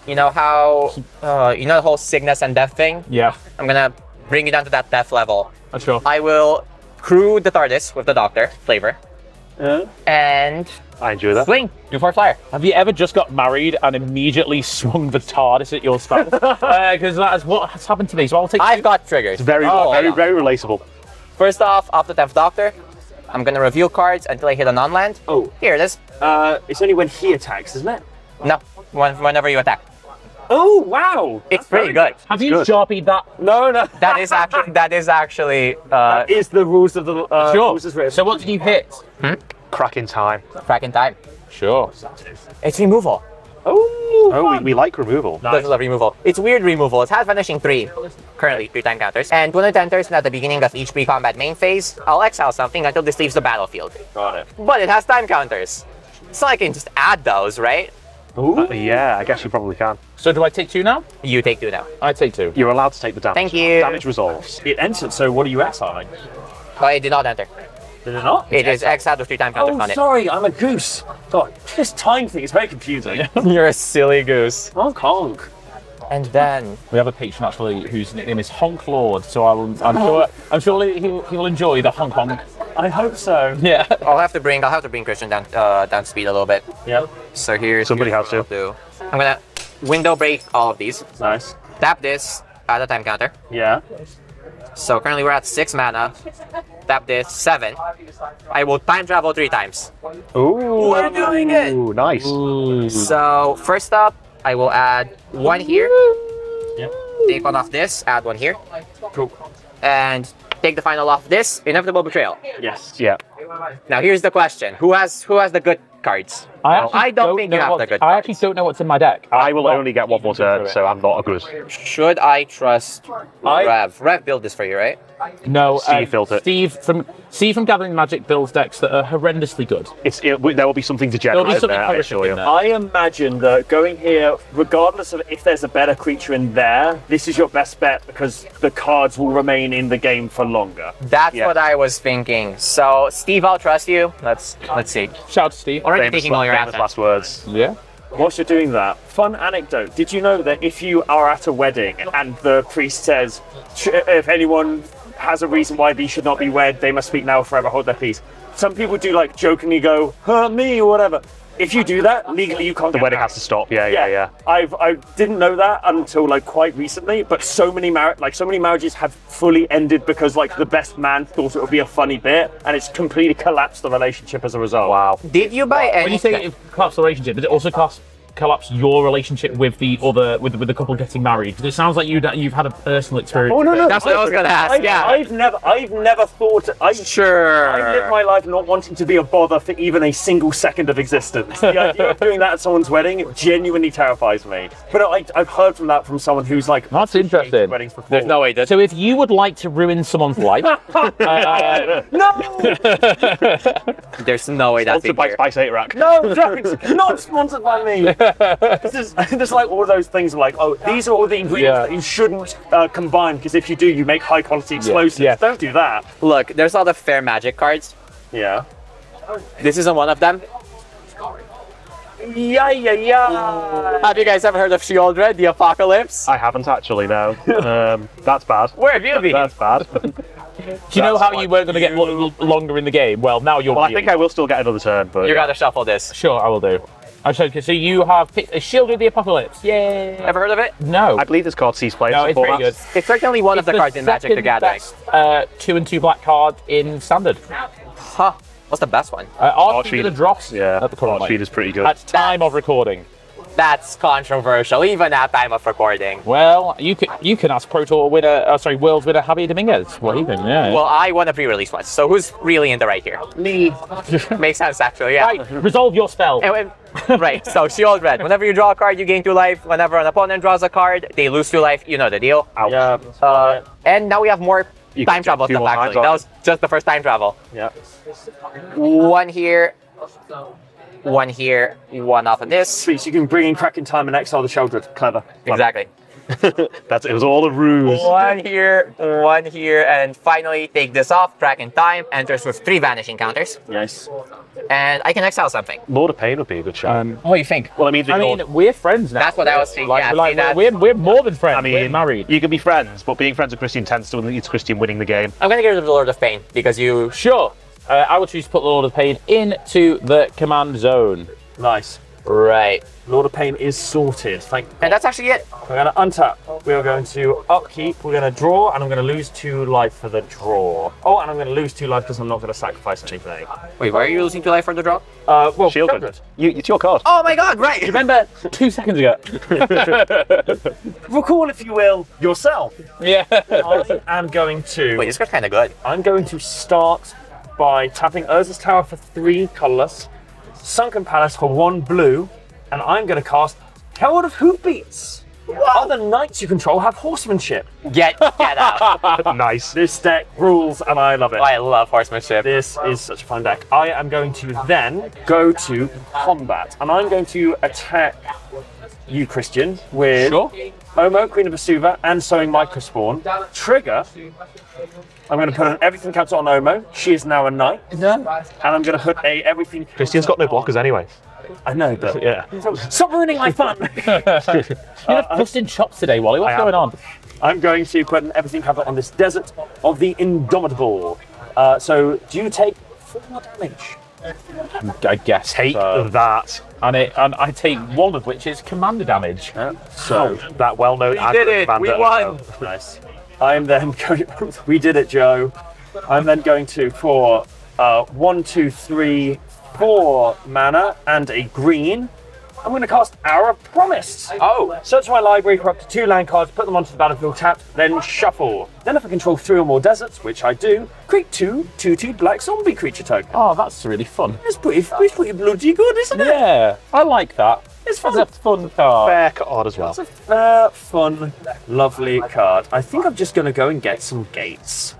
you know how, the whole sickness and death thing? Yeah. I'm gonna bring you down to that death level. Sure. I will crew the TARDIS with the Doctor, flavor, and I enjoy that. swing. Do 4 flyer. Have you ever just got married and immediately swung the TARDIS at your spouse? Because that is what has happened to me. So I'll take. I've got triggers. Very, hold on. very relatable. First off the 10th Doctor, I'm gonna reveal cards until I hit a non-land. Oh. Here it is. It's only when he attacks, isn't it? No, whenever you attack. Oh, wow. It's pretty good. Have you good. Sharpied that? No. That is actually That is the rules of the rules as written. So what did you hit? Cracking time. crack in time. Sure. It's removal. Oh, we like removal. This is a removal. It's weird removal. It has vanishing 3. Currently 3 time counters. And when it enters at the beginning of each pre-combat main phase, I'll exile something until this leaves the battlefield. Got it. But it has time counters. So I can just add those, right? Yeah, I guess you probably can. So do I take 2 now? You take 2 now. I take 2. You're allowed to take the damage. Thank you. Damage resolves. It entered, so what are you exiling? Oh, it did not enter. Did it not? It is exiled with 3 time counters on it. Sorry, I'm a goose. God, this time thing is very confusing. You're a silly goose. Honk honk. And then We have a patron actually whose nickname is Honk Lord, so I'm sure he'll enjoy the honk honk. I hope so. Yeah. I'll have to bring Christian down to speed a little bit. Yep. So here's Somebody here's has what I'll do. I'm gonna window break all of these. Nice. Tap this, add a time counter. Yeah. So currently we're at 6 mana. Tap this, 7. I will time travel 3 times. Ooh. We're doing it! Ooh, nice. So first up, I will add 1 here. Yep. Take 1 off this, add 1 here. Cool. And take the final off this, Inevitable Betrayal. Yes. Yeah. Now here's the question. Who has the good cards? I don't think you have the good I actually don't know what's in my deck. I will only get one more turn, so I'm not a good. Should I trust Rev? Rev built this for you, right? No, Steve built it. Steve from Gathering Magic builds decks that are horrendously good. There will be something to generate There'll be something there, I horrific assure in you. there. I imagine that going here, regardless of if there's a better creature in there, this is your best bet because the cards will remain in the game for longer. That's what I was thinking. So, Steve, I'll trust you. Let's see. Shout out to Steve. Already Famous taking all your famous assets. last words. Yeah. Whilst you're doing that, fun anecdote. Did you know that if you are at a wedding and the priest says, if anyone has a reason why these should not be wed, they must speak now or forever, hold their peace. Some people do like jokingly go, me or whatever. If you do that, legally you can't The get wedding married. has to stop. Yeah. I didn't know that until like quite recently, but so many marriages have fully ended because like the best man thought it would be a funny bit, and it's completely collapsed the relationship as a result. Wow. Did you buy any? When you say it collapsed the relationship, did it also collapse your relationship with the other with the couple getting married? Because it sounds like you've had a personal experience. Oh no! That's what I was gonna ask. I've never thought. Sure. I live my life not wanting to be a bother for even a single second of existence. The idea of doing that at someone's wedding genuinely terrifies me. But I've heard from someone who's like, That's interesting. weddings before. There's no way that. So if you would like to ruin someone's life, No! There's no way that's Sponsored by Spice8rack. No, drugs! Not sponsored by me! This is like all those things like, oh, these are all the ingredients that you shouldn't combine because if you do, you make high quality explosives. Yeah. Don't do that. Look, there's a lot of fair magic cards. Yeah. This isn't one of them. Yeah. Have you guys ever heard of Shieldred, the Apocalypse? I haven't actually, no. That's bad. Where have you been? That's bad. do you know how you weren't going to get longer in the game? Well, now you're. Well, I think I will still get another turn, but You gotta shuffle this. Sure, I will do. So you have picked a Shield of the Apocalypse. Yay! Ever heard of it? No. I believe this card sees play. No, it's pretty good. It's certainly one of the cards in Magic the Gathering. Best, 2 and 2 black card in Standard. Huh. What's the best one? Archfiend of the Dross. Yeah, At the current Archfiend is pretty good. At time of recording. That's controversial, even at time of recording. Well, you can ask Pro Tour winner, Worlds winner Javier Dominguez. What even? Yeah. Well, I want a pre-release one, so who's really in the right here? Me. Makes sense, actually, yeah. right, resolve your spell. Right, so Shieldred. Whenever you draw a card, you gain 2 life. Whenever an opponent draws a card, they lose 2 life. You know the deal. Yeah. And now we have more You time can travel do 2 stuff, more actually. times, That was just the first time travel. Yeah. 1 here. 1 here. 1 off of this. Sweet, so you can bring in Kraken Time and exile the Sheldred. Clever. Exactly. It was all a ruse. 1 here, 1 here, and finally take this off. Kraken Time enters with 3 vanishing counters. Yes. And I can exile something. Lord of Pain would be a good shot. What do you think? Well, I mean, we're friends now. That's what I was thinking. Yeah, we're more than friends. I mean, we're married. You can be friends, but being friends with Christian tends to lead to Christian winning the game. I'm gonna get rid of the Lord of Pain because you. Sure. I will choose to put the Lord of Pain into the command zone. Nice. Right. Lord of Pain is sorted. Thank you. And that's actually it. We're going to untap. We are going to upkeep. We're going to draw, and I'm going to lose 2 life for the draw. Oh, and I'm going to lose 2 life because I'm not going to sacrifice anything. Wait, why are you losing 2 life for the draw? Well, Sheldred. It's your card. Oh my god, right! Remember 2 seconds ago? Recall, if you will, yourself. Yeah. I am going to. Wait, this card's kind of good. I'm going to start by tapping Urza's Tower for 3 colorless, Sunken Palace for 1 blue, and I'm going to cast Herald of Hoofbeats. Other knights you control have horsemanship. Get out. Nice. This deck rules, and I love it. I love horsemanship. This is such a fun deck. I am going to then go to combat, and I'm going to attack you, Christian, with Omo, Queen of Vesuva, and Sowing Microspawn. Trigger. I'm going to put an everything counter on Omo. She is now a knight. And I'm going to put a everything. Christian's got no blockers anyway. I know, but Yeah. stop ruining my fun. You're busting chops today, Wally. What's going on? I'm going to put an everything counter on this Desert of the Indomitable. So do you take 4 more damage? I guess. Take so. that. And I take 1 of which is commander damage. So That well-known did it. We won. nice. I am then going. We did it, Joe. I'm then going to for 1, 2, 3, 4 mana and a green. I'm going to cast Hour of Promise. Oh. Search my library for up to 2 land cards, put them onto the battlefield tapped, then shuffle. Then if I control 3 or more deserts, which I do, create 2 2/2 black zombie creature tokens. Oh, that's really fun. It's pretty bloody good, isn't it? Yeah, I like that. It's fun. It's a fun card. Fair card as well. It's a fair, fun, lovely card. I think I'm just going to go and get some gates.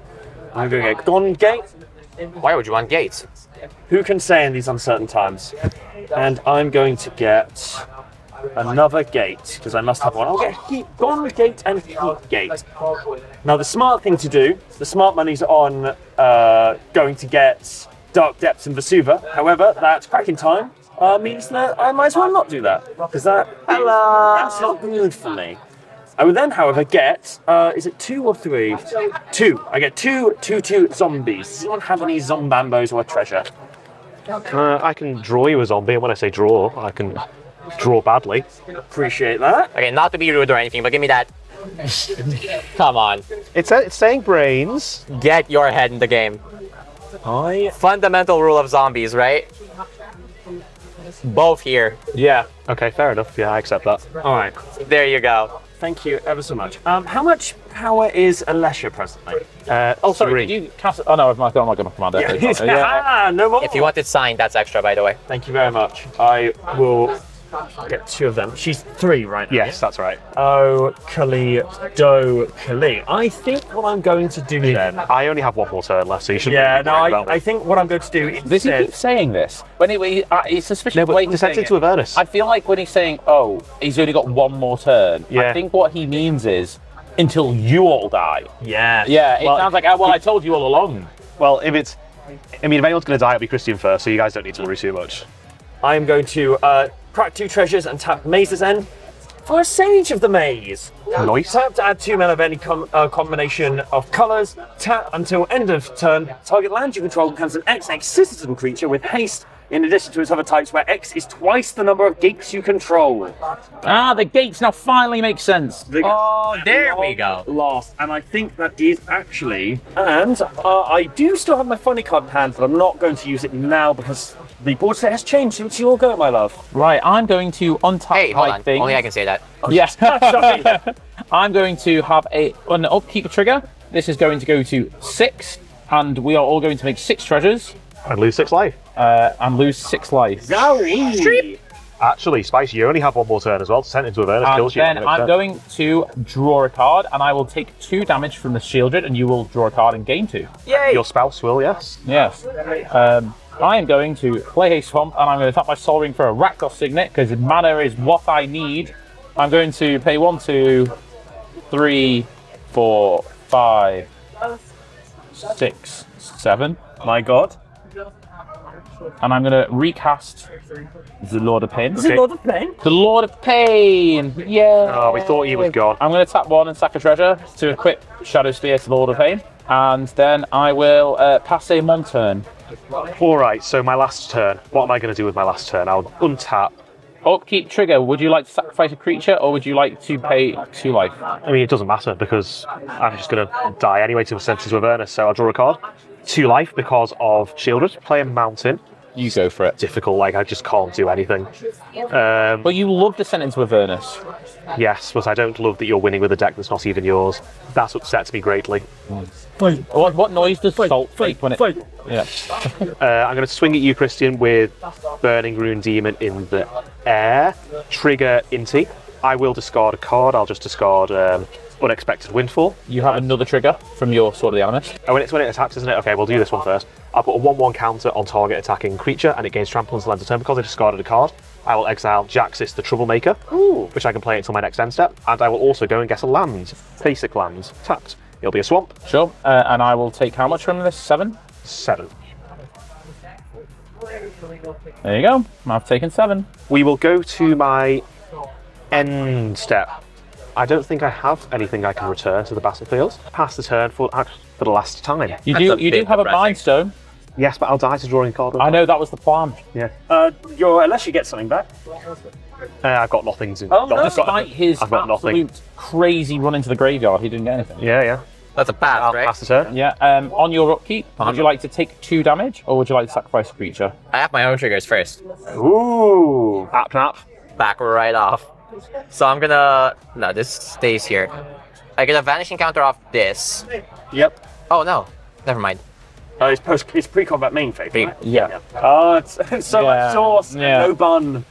I'm going to get Gone Gate. Why would you want gates? Who can say in these uncertain times? And I'm going to get another gate, because I must have one. I'll get Gone Gate and Heat Gate. Now, the smart thing to do, the smart money's on going to get Dark Depths and Vesuva. However, that cracking time means that I might as well not do that, because that's not good for me. I would then, however, get, is it 2 or 3? 2. I get 2 2/2 zombies. Does anyone have any zombambos or treasure? I can draw you a zombie, and when I say draw, I can draw badly. Appreciate that. Okay, not to be rude or anything, but give me that. Come on. It's saying brains. Get your head in the game. Fundamental rule of zombies, right? Both here. Yeah. Okay, fair enough. Yeah, I accept that. All right. There you go. Thank you ever so much. How much power is Alesha presently? Sorry, 3. did you cast it? Oh no, I'm not going to command it. No more. If you want it signed, that's extra, by the way. Thank you very much. I will get 2 of them. She's 3 right now. Yes, that's right. Oh, Kali, Do, Kali. I think what I'm going to do then. I only have 1 more turn left, so you shouldn't. Yeah, really no, worry about I it. think what I'm going to do Does he instead. keep saying this? When it's suspicious No, but way he to sent say it to Avernus. I feel like when he's saying, "Oh, he's only got 1 more turn," I Yeah. think what he means is until you all die. Yeah. Yeah, it Well, sounds like, well, I told you all along. Well, if anyone's going to die, it'll be Christian first, so you guys don't need to worry too much. I am going to crack 2 treasures and tap Maze's End for a Sage of the Maze. Nice. Tap to add 2 mana of any combination of colours. Tap until end of turn. Target land you control becomes an XX citizen creature with haste, in addition to its other types, where X is twice the number of gates you control. Ah, the gates now finally make sense. Oh, there we go. Last, and I think that is actually. And I do still have my funny card in hand, but I'm not going to use it now because the board set has changed. So it's your go, my love. Right, I'm going to untap Hey, hold my on. thing. Only I can say that. Yes. Sorry. I'm going to have an upkeep trigger. This is going to go to 6, and we are all going to make 6 treasures And lose 6 life. and lose 6 life. Zowie. Actually, Spice, you only have 1 more turn as well. Send into Avernus, And kills you. then I'm going to draw a card, and I will take 2 damage from the shielded, and you will draw a card and gain 2. Yay! Your spouse will, yes. Yes. I am going to play a swamp, and I'm going to tap my Soul Ring for a Rakdos Signet, because mana is what I need. I'm going to pay 1, 2, 3, 4, 5, 6, 7. My God. And I'm going to recast the Lord of Pain. Is it Lord of Pain? The Lord of Pain! Yeah! Oh, we thought he was gone. I'm going to tap 1 and sack a treasure to equip Shadow Spear to the Lord of Pain. And then I will pass a mon turn. Alright, so my last turn. What am I going to do with my last turn? I'll untap. Upkeep trigger, would you like to sacrifice a creature or would you like to pay 2 life? I mean, it doesn't matter because I'm just going to die anyway to send into Avernus, so I'll draw a card. 2 life because of Shielded. Play a mountain. You go for it. Difficult, like I just can't do anything. But you love Descent into Avernus. Yes, but I don't love that you're winning with a deck that's not even yours. That upsets me greatly. What noise does salt make when it... Yeah. I'm going to swing at you, Christian, with Burning Rune Demon in the air. Trigger Inti. I will discard a card. I'll just discard Unexpected Windfall. You have another trigger from your Sword of the Animist. Oh, when it attacks, isn't it? Okay, we'll do this one first. I'll put a 1/1 counter on target attacking creature, and it gains trample until end of turn because I discarded a card. I will exile Jaxis the Troublemaker, which I can play until my next end step, and I will also go and get a land. Basic land. Tapped. It'll be a swamp. Sure. And I will take how much from this? 7? 7. There you go. I've taken 7. We will go to my end step. I don't think I have anything I can return to the battlefield. Pass the turn for the last time. You That's a do bit have a depressing. Mind Stone. Yes, but I'll die to drawing a card. I know that was the plan. Yeah. Unless you get something back. I've got nothing to. Oh, no. Despite his I've got nothing. absolute crazy run into the graveyard, he didn't get anything. Yeah. That's a pass, I'll right? pass the turn. Yeah, on your upkeep, would you like to take 2 damage, or would you like to sacrifice a creature? I have my own triggers first. Ooh. App. back right off. So I'm gonna... No, this stays here. I get a vanishing counter off this. Yep. Oh no, never mind. It's pre-combat main phase. Right? Yeah. Oh, it's so much sauce, Yeah. no bun.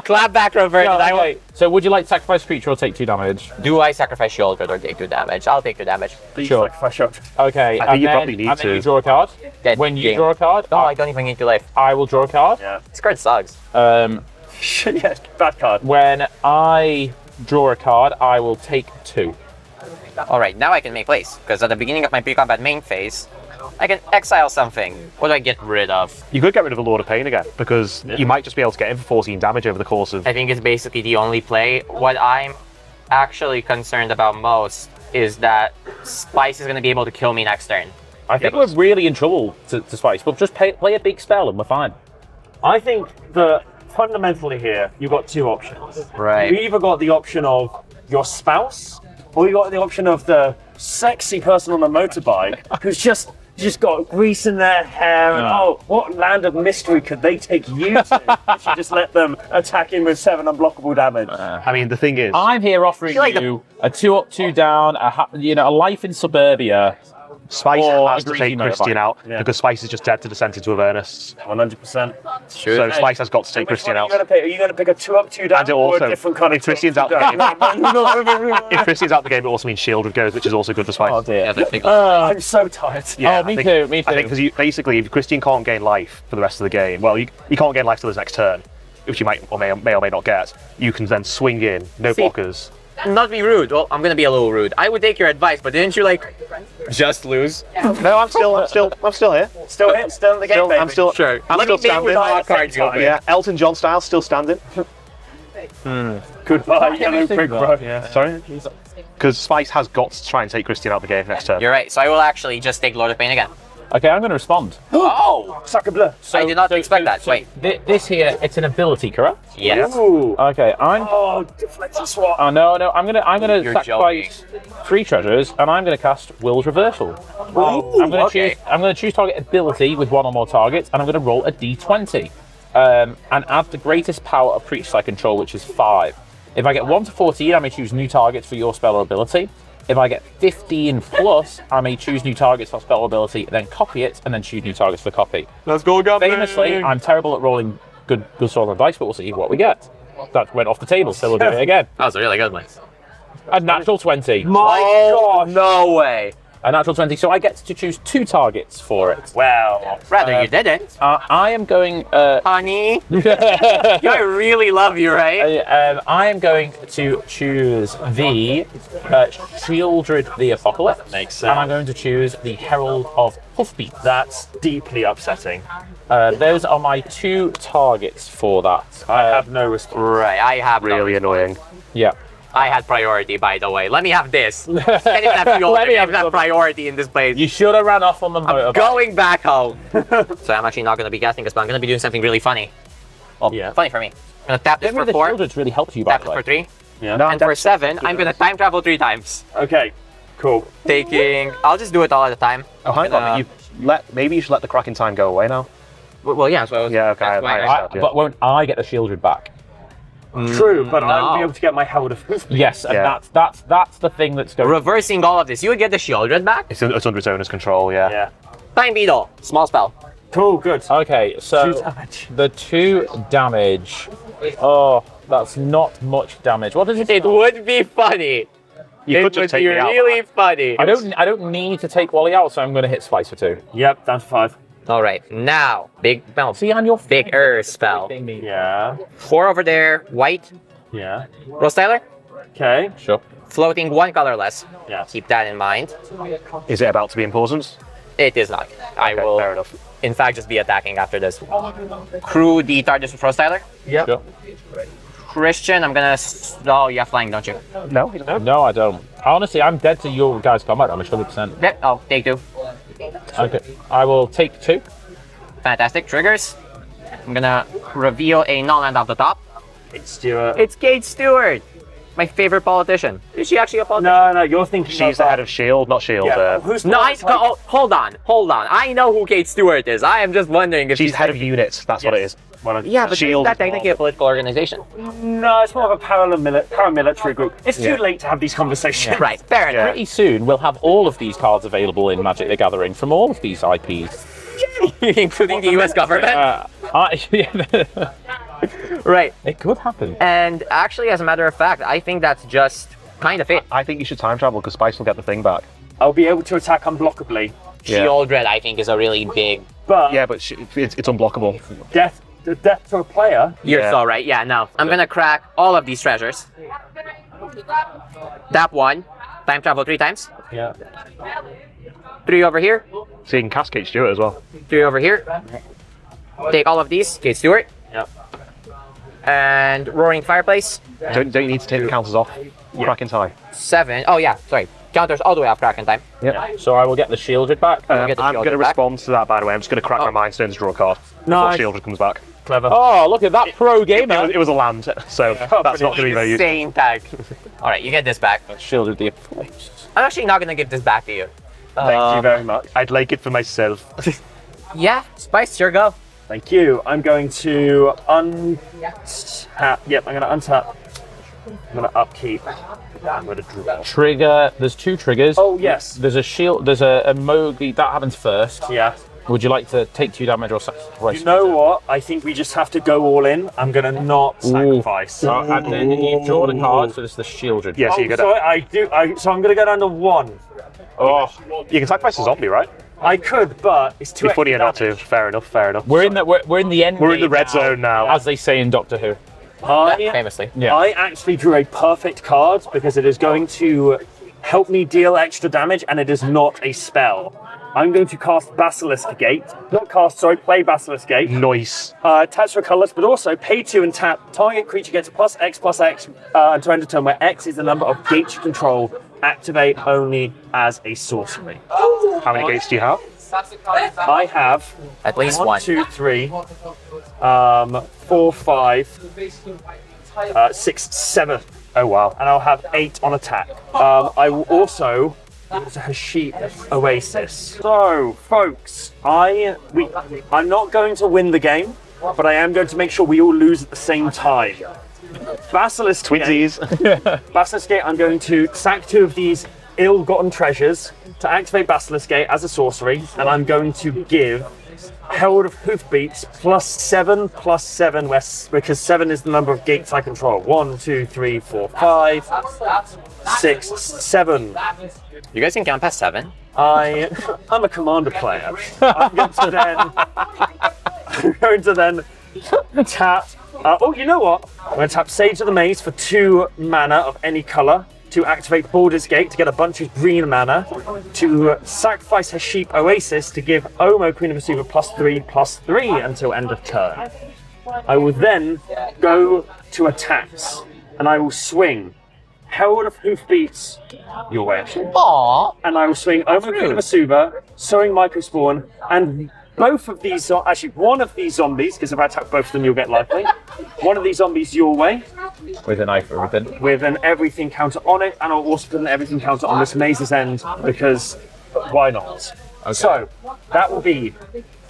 Clap back reverted. Okay. So would you like to sacrifice creature or take 2 damage? Do I sacrifice Shieldred or take 2 damage? I'll take 2 damage. Please Sure. sacrifice Shieldred. Okay. I think you probably need and then to. you draw a card. Dead When you game. draw a card, Oh, I don't even need to life. I will draw a card. Yeah. This card sucks. Yeah, bad card. When I draw a card, I will take 2. Alright, now I can make plays. Because at the beginning of my pre-combat main phase, I can exile something. What do I get rid of? You could get rid of the Lord of Pain again, because you might just be able to get him for 14 damage over the course of... I think it's basically the only play. What I'm actually concerned about most is that Spice is going to be able to kill me next turn. I think we're really in trouble to Spice, but just play a big spell and we're fine. I think that fundamentally here, you've got 2 options. Right. You either got the option of your spouse, or you got the option of the sexy person on a motorbike who's just got grease in their hair, and oh, what land of mystery could they take you to if you just let them attack him with 7 unblockable damage? I mean, the thing is... I'm here offering you a 2 up, 2 down, a life in suburbia. Spice or has a to greasy take Christian motorbike. out, Yeah. because Spice is just dead to descent into Avernus. 100%. True. So Spice has got to take Christian out. Are you going to pick a 2 up, 2 down, And it or also, a different kind of if Christian's out the game? If Christian's out the game, it also means Shieldred goes, which is also good for Spice. Oh dear. Yeah, the big I'm so tired. Oh, me too, me too. I think because basically, if Christian can't gain life for the rest of the game, well, you can't gain life till his next turn, which you might or may or may not get. You can then swing in, no See, blockers. Not be rude. Well, I'm gonna be a little rude. I would take your advice, but didn't you just lose? No, I'm still here. Still in the game, baby. I'm still Sure. I'm Let still me think with standing. all cards you open. Yeah, Elton John style, still standing. Goodbye, yellow big bro. Yeah, sorry. Because Spice has got to try and take Christian out the game next turn. You're right. So I will actually just take Lord of Pain again. Okay, I'm going to respond. Oh! Sacre bleu. I did not expect that. Wait. This here, it's an ability, correct? Yes. Ooh. Okay, Oh, deflecting swat. Oh no, I'm gonna You're sacrifice 3 treasures, and I'm gonna cast Will's Reversal. Ooh, I'm gonna okay. choose target ability with 1 or more targets, and I'm gonna roll a d20, and add the greatest power of creatures I control, which is 5. If I get 1 to 14, I may choose new targets for your spell or ability. If I get 15 plus, I may choose new targets for spell or ability, then copy it, and then choose new targets for copy. Let's go, Gambling. Famously, I'm terrible at rolling good solid dice, but we'll see what we get. That went off the table, so we'll do it again. That was a really good one. A natural 20. My God. No way. A natural 20, so I get to choose 2 targets for it. Well, Rather, you didn't. I am going. Honey. I really love you, right? I am going to choose the Shieldred the Apocalypse. Makes sense. And I'm going to choose the Herald of Hoofbeat. that's deeply upsetting. Those are my 2 targets for that. I have no response. Right, I have Really annoying. Yeah. I had priority, by the way. Let me have this. I didn't have fuel. Let I me didn't have have priority in this place. You should have ran off on the motorbike. Going back home. So I'm actually not going to be casting this, but I'm going to be doing something really funny. Well, Yeah. funny for me. I'm going to tap this Getting for rid of 4, Shieldred's really helps you, by tap the this way. for 3, Yeah. No, and for 7, I'm going to time travel 3 times. Okay. Cool. Taking... I'll just do it all at a time. Oh, hang on. Maybe you should let the cracking time go away now. Well, yeah, so... Yeah, okay, that's why I- But won't I get the Shieldred back? True, but I will be no. able to get my Herald of Hoofbeat. Yes, and Yeah. that's the thing that's going. Reversing all of this, you would get the Shieldred back. It's under its owner's control, yeah. Yeah. Time Beetle. Small spell. Cool, good. Okay, so 2 damage. the 2 damage. Oh, that's not much damage. What does it It do? would be funny. You It could would just take be me out. really funny. I don't need to take Wally out, so I'm going to hit Spice for 2. Yep, down to 5. All right, now big bounce. See, I'm your Bigger spell. Yeah. 4 over there, white. Yeah. Rose Tyler, Okay. Sure. floating 1 colorless. Yeah. Keep that in mind. Is it about to be important? It is not. I Okay, will, fair enough. in fact, just be attacking after this. Crew the targets with Rose Tyler. Yep. Sure. Christian, I'm gonna. Oh, you have flying, don't you? No, he doesn't. No, I don't. Honestly, I'm dead to your guys' combat damage, 100%. Yep. Oh, take 2. Okay, I will take 2. Fantastic. Triggers. I'm gonna reveal a non-land off the top. It's Stuart. It's Kate Stewart, my favorite politician. Is she actually a politician? No, you're thinking She's the head of S.H.I.E.L.D., not S.H.I.E.L.D. Yeah. Who's No, like, hold on. I know who Kate Stewart is. I am just wondering if She's head of units, that's what it is. Yeah, but Shield. is that technically a political organization? No, it's more of a paramilitary group. It's too late to have these conversations. Right, fair enough. Pretty soon, we'll have all of these cards available in Magic the Gathering from all of these IPs. Including the US government. Yeah, Right. it could happen. And actually, as a matter of fact, I think that's just kind of it. I think you should time travel because Spice will get the thing back. I'll be able to attack unblockably, Yeah. Shieldred, I think, is a really big... but Yeah, but it's unblockable. death to a player. You're Yeah. so right. Yeah, no. I'm gonna crack all of these treasures. Tap 1. Time travel 3 times. Yeah. 3 over here. So you can cascade Stewart as well. 3 over here. Take all of these. Kate Stewart. Yeah. And Roaring Fireplace. Don't you need to take the counters off? Cracking tie. 7. Oh, yeah. Sorry. Counters all the way off Kraken time. Yeah. So I will get the Shieldred back. get the I'm Shieldred going to back. respond to that, by the way. I'm just going to crack my Mind Stones, draw a card. Nice. Before Shieldred comes back. Clever. Oh, look at that pro gamer. It was a land, so that's not going to be very useful. Insane tag. Alright, you get this back. Shieldred the Eclipse. I'm actually not gonna give this back to you. Thank you very much. I'd like it for myself. Yeah, Spice, sure go. Thank you. I'm going to untap. Yep, I'm going to untap. I'm going to upkeep. I'm going to draw. Trigger. There's 2 triggers. Oh, yes. There's a shield. There's a Mowgli. That happens first. Yeah. Would you like to take 2 damage or sacrifice? You know what? I think we just have to go all in. I'm going to not sacrifice. And then you draw the card, so this is the Shieldred. Yeah, so you Oh, get so I do. So I'm going to go down to 1. Oh, You can sacrifice a zombie, right? I could, but it's too Be funnier not to. damage. Fair enough, fair enough. we're in the end. We're in the game red zone now. as they say in Doctor Who. Famously. Yeah. I actually drew a perfect card because it is going to help me deal extra damage, and it is not a spell. I'm going to cast Basilisk Gate. Play Basilisk Gate. Nice. Taps for colorless, but also pay 2 and tap. Target creature gets +X until end of turn, where X is the number of gates you control. Activate only as a sorcery. How many gates do you have? I have At least 1, one. 2, 3, 4, 5, 6, 7. Oh, wow. And I'll have 8 on attack. I will also use a Haship Oasis. So, folks, I'm not going to win the game, but I am going to make sure we all lose at the same time. Basilisk Twinsies. Gate. Basilisk Gate, I'm going to sack 2 of these ill-gotten treasures to activate Basilisk Gate as a sorcery, and I'm going to give Herald of Hoofbeats +7/+7, because 7 is the number of gates I control. 1, 2, 3, 4, 5, 6, 7. You guys can count past 7. I'm a commander player. I'm going to then tap. Oh, you know what? I'm going to tap Sage of the Maze for 2 mana of any color to activate Baldur's Gate to get a bunch of green mana, to sacrifice Haship Oasis to give Omo, Queen of Vesuva, +3/+3 until end of turn. I will then go to attacks, and I will swing Herald of Hoofbeats your way. Aww. And I will swing Omo, Queen of Vesuva, Sowing Microspawn, and both of these, actually one of these zombies, because if I attack both of them you'll get likely, one of these zombies your way, With a knife or everything. with an everything counter on it, and I'll also put an everything counter on this maze's end, because why not? Okay. So, that will be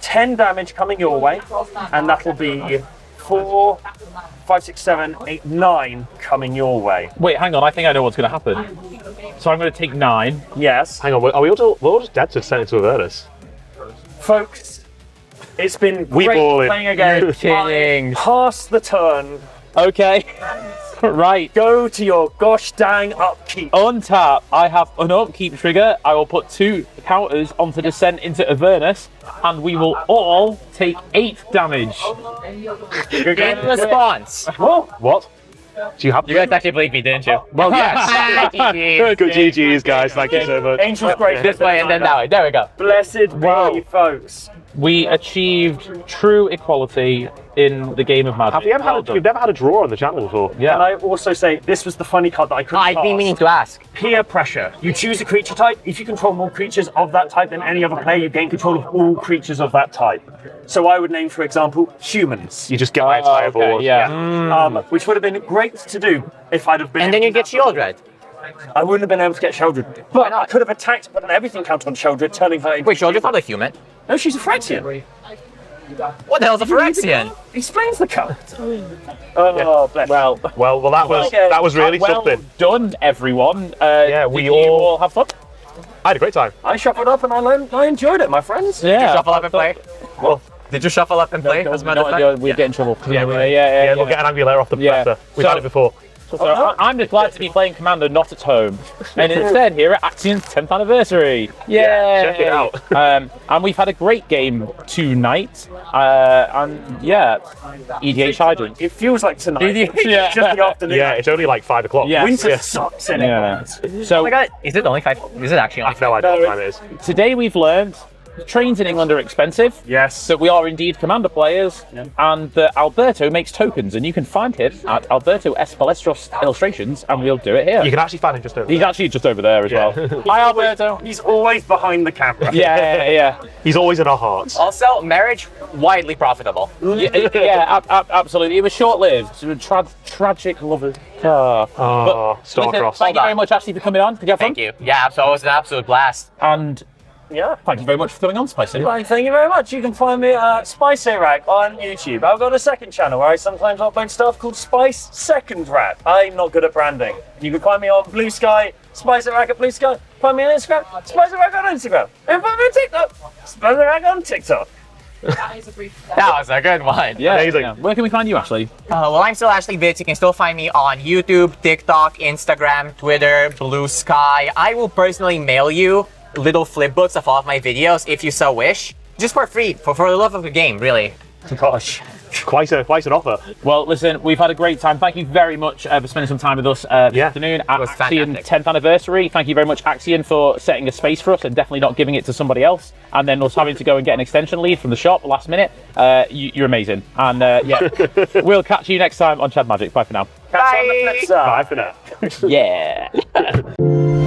10 damage coming your way, and that will be 4, 5, 6, 7, 8, 9 coming your way. Wait, hang on. I think I know what's going to happen. So I'm going to take 9. Yes. Hang on, are we all just dead to send it to Avernus? Folks, it's been We great ball it. playing again. Kidding. Pass the turn. Okay. Right. Go to your gosh dang upkeep. Untap. I have an upkeep trigger. I will put 2 counters onto Descent into Avernus, and we will all take 8 damage. In response. Oh, What? Do you have? You guys actually believed me, didn't you? Well, yes. GG. Good GGs, guys. Thank you so much. Angel's Grace. This way and then that way. There we go. Blessed be you, folks. We achieved true equality in the game of Magic. Have you ever Well done. you've never had a draw on the channel before? Yeah. And I also say this was the funny card that I couldn't I've been pass. meaning to ask. Peer pressure. You choose a creature type. If you control more creatures of that type than any other player, you gain control of all creatures of that type. So I would name, for example, humans. You just get my entire okay, board. yeah. Which would have been great to do if I'd have been. And then you get Shieldred. I wouldn't have been able to get Sheldred. But I could have attacked, put an everything counter on Sheldred, turning her into. Wait, Shieldred's not a human. No, she's a Phyrexian. What the hell's a Phyrexian? Explains the card. Oh, bless. Well, that was really well something. done, everyone. We did you all- all have fun. I had a great time. I shuffled up and I enjoyed it, my friends. Did you shuffle up and play? Well, Did you shuffle up and play? As a matter of fact? We'd get in trouble. yeah, yeah. we'll get an angry layer off the Yeah. professor. We've So- had it before. So I'm just glad to be playing Commander not at home, and instead here at Axion's 10th anniversary. Yeah, check it out. And we've had a great game tonight. And yeah, EDHijinks. It feels like tonight. Yeah. Just the afternoon. Yeah, it's only like 5 o'clock. Yeah. Winter sucks, innit? Yeah. So Oh my god, is it only 5? Is it actually only I've no idea what time it is. today we've learned trains in England are expensive. Yes. So we are indeed Commander players, and Alberto makes tokens, and you can find him at Alberto S. Balestros Illustrations, and we'll do it here. You can actually find him just over He's there. actually just over there as well. Hi, Alberto. He's always behind the camera. Yeah. He's always in our hearts. Also, marriage, widely profitable. Absolutely. It was short-lived. It was tragic love. Oh, star-crossed. Thank you very much, Ashley, for coming on. Did you have fun? Thank you. Yeah, so it was an absolute blast. And Yeah. thank you very much for coming on, Spice8rack. Right, thank you very much. You can find me at Spice8rack on YouTube. I've got a second channel where I sometimes upload stuff called Spice Second Rack. I'm not good at branding. You can find me on Blue Sky, Spice8rack at Blue Sky. Find me on Instagram, Spice8rack on Instagram. And find me on TikTok, Spice8rack on TikTok. That was a good one. Yeah, Amazing. yeah. Where can we find you, Ashley? Well, I'm still Ashleybits. You can still find me on YouTube, TikTok, Instagram, Twitter, Blue Sky. I will personally mail you little flip books of all of my videos if you so wish. Just for free, for the love of the game, really. Gosh. Quite an offer. Well, listen, we've had a great time. Thank you very much for spending some time with us this afternoon at was Axion fantastic. 10th anniversary. Thank you very much, Axion, for setting a space for us and definitely not giving it to somebody else. And then us having to go and get an extension lead from the shop last minute. You're amazing. And yeah, we'll catch you next time on Chad Magic. Bye for now. Catch you on the flip side. Bye for now. Yeah.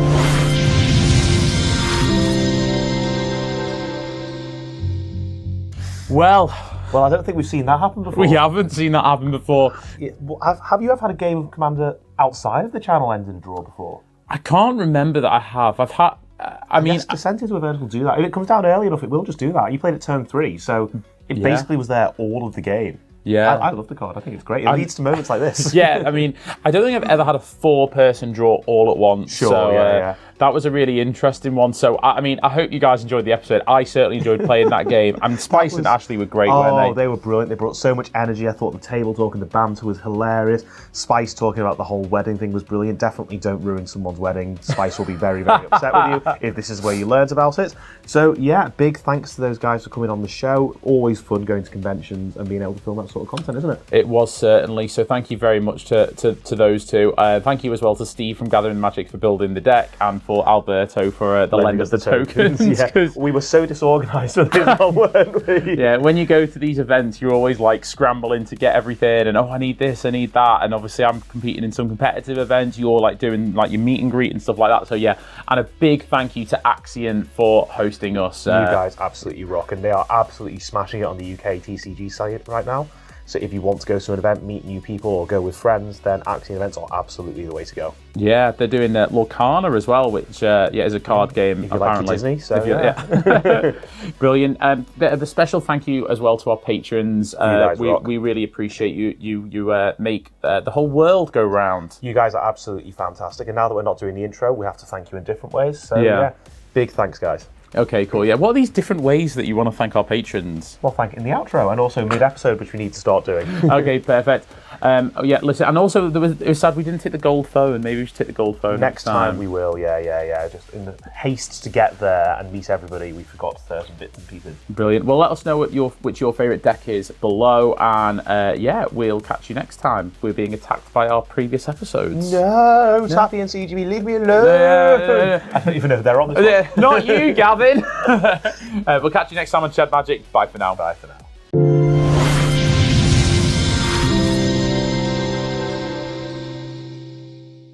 Well, I don't think we've seen that happen before. we haven't seen that happen before. Have you ever had a game of Commander outside of the channel ending draw before? I can't remember that I have. I've had. I mean, Yes, Descent into Averse will do that. If it comes down early enough, it will just do that. You played it turn 3, so it basically was there all of the game. yeah. I love the card. I think it's great. It leads to moments like this. Yeah, I mean, I don't think I've ever had a 4-person draw all at once. Sure, so, yeah. That was a really interesting one. So, I mean, I hope you guys enjoyed the episode. I certainly enjoyed playing that game. And Spice and Ashley were great, Oh, weren't they? they were brilliant. They brought so much energy. I thought the table talk and the banter was hilarious. Spice talking about the whole wedding thing was brilliant. Definitely don't ruin someone's wedding. Spice will be very, very upset with you if this is where you learned about it. So, yeah, big thanks to those guys for coming on the show. Always fun going to conventions and being able to film that sort of content, isn't it? It was certainly. So thank you very much to those two. Thank you as well to Steve from Gathering Magic for building the deck and for Alberto for the lend of the tokens. Yeah, 'Cause- we were so disorganised with this one, weren't we? yeah, when you go to these events, you're always like scrambling to get everything and, oh, I need this, I need that. And obviously I'm competing in some competitive events. You're like doing like your meet and greet and stuff like that. So yeah, and a big thank you to Axion for hosting us. You guys absolutely rock, and they are absolutely smashing it on the UK TCG site right now. So if you want to go to an event, meet new people, or go with friends, then Axion events are absolutely the way to go. Yeah, they're doing Lorcana as well, which is a card game. If you like apparently. your Disney, so If you- yeah. Brilliant. The special thank you as well to our patrons. guys rock. We really appreciate you. You make the whole world go round. You guys are absolutely fantastic, and now that we're not doing the intro, we have to thank you in different ways. So Yeah. big thanks, guys. Okay, cool. Yeah, what are these different ways that you want to thank our patrons? Well, thank you in the outro, and also mid-episode, which we need to start doing. Okay, perfect. Yeah, listen, and also it was sad we didn't take the gold phone. Maybe we should take the gold phone Next time we will, yeah. Just in the haste to get there and meet everybody, we forgot certain bits and pieces. Brilliant. Well, let us know which your favourite deck is below, and yeah, we'll catch you next time. We're being attacked by our previous episodes. No, Taffy and CGB, leave me alone. I don't even know if they're on this one. Not you, Gavin. We'll catch you next time on Shed Magic. Bye for now. Bye for now.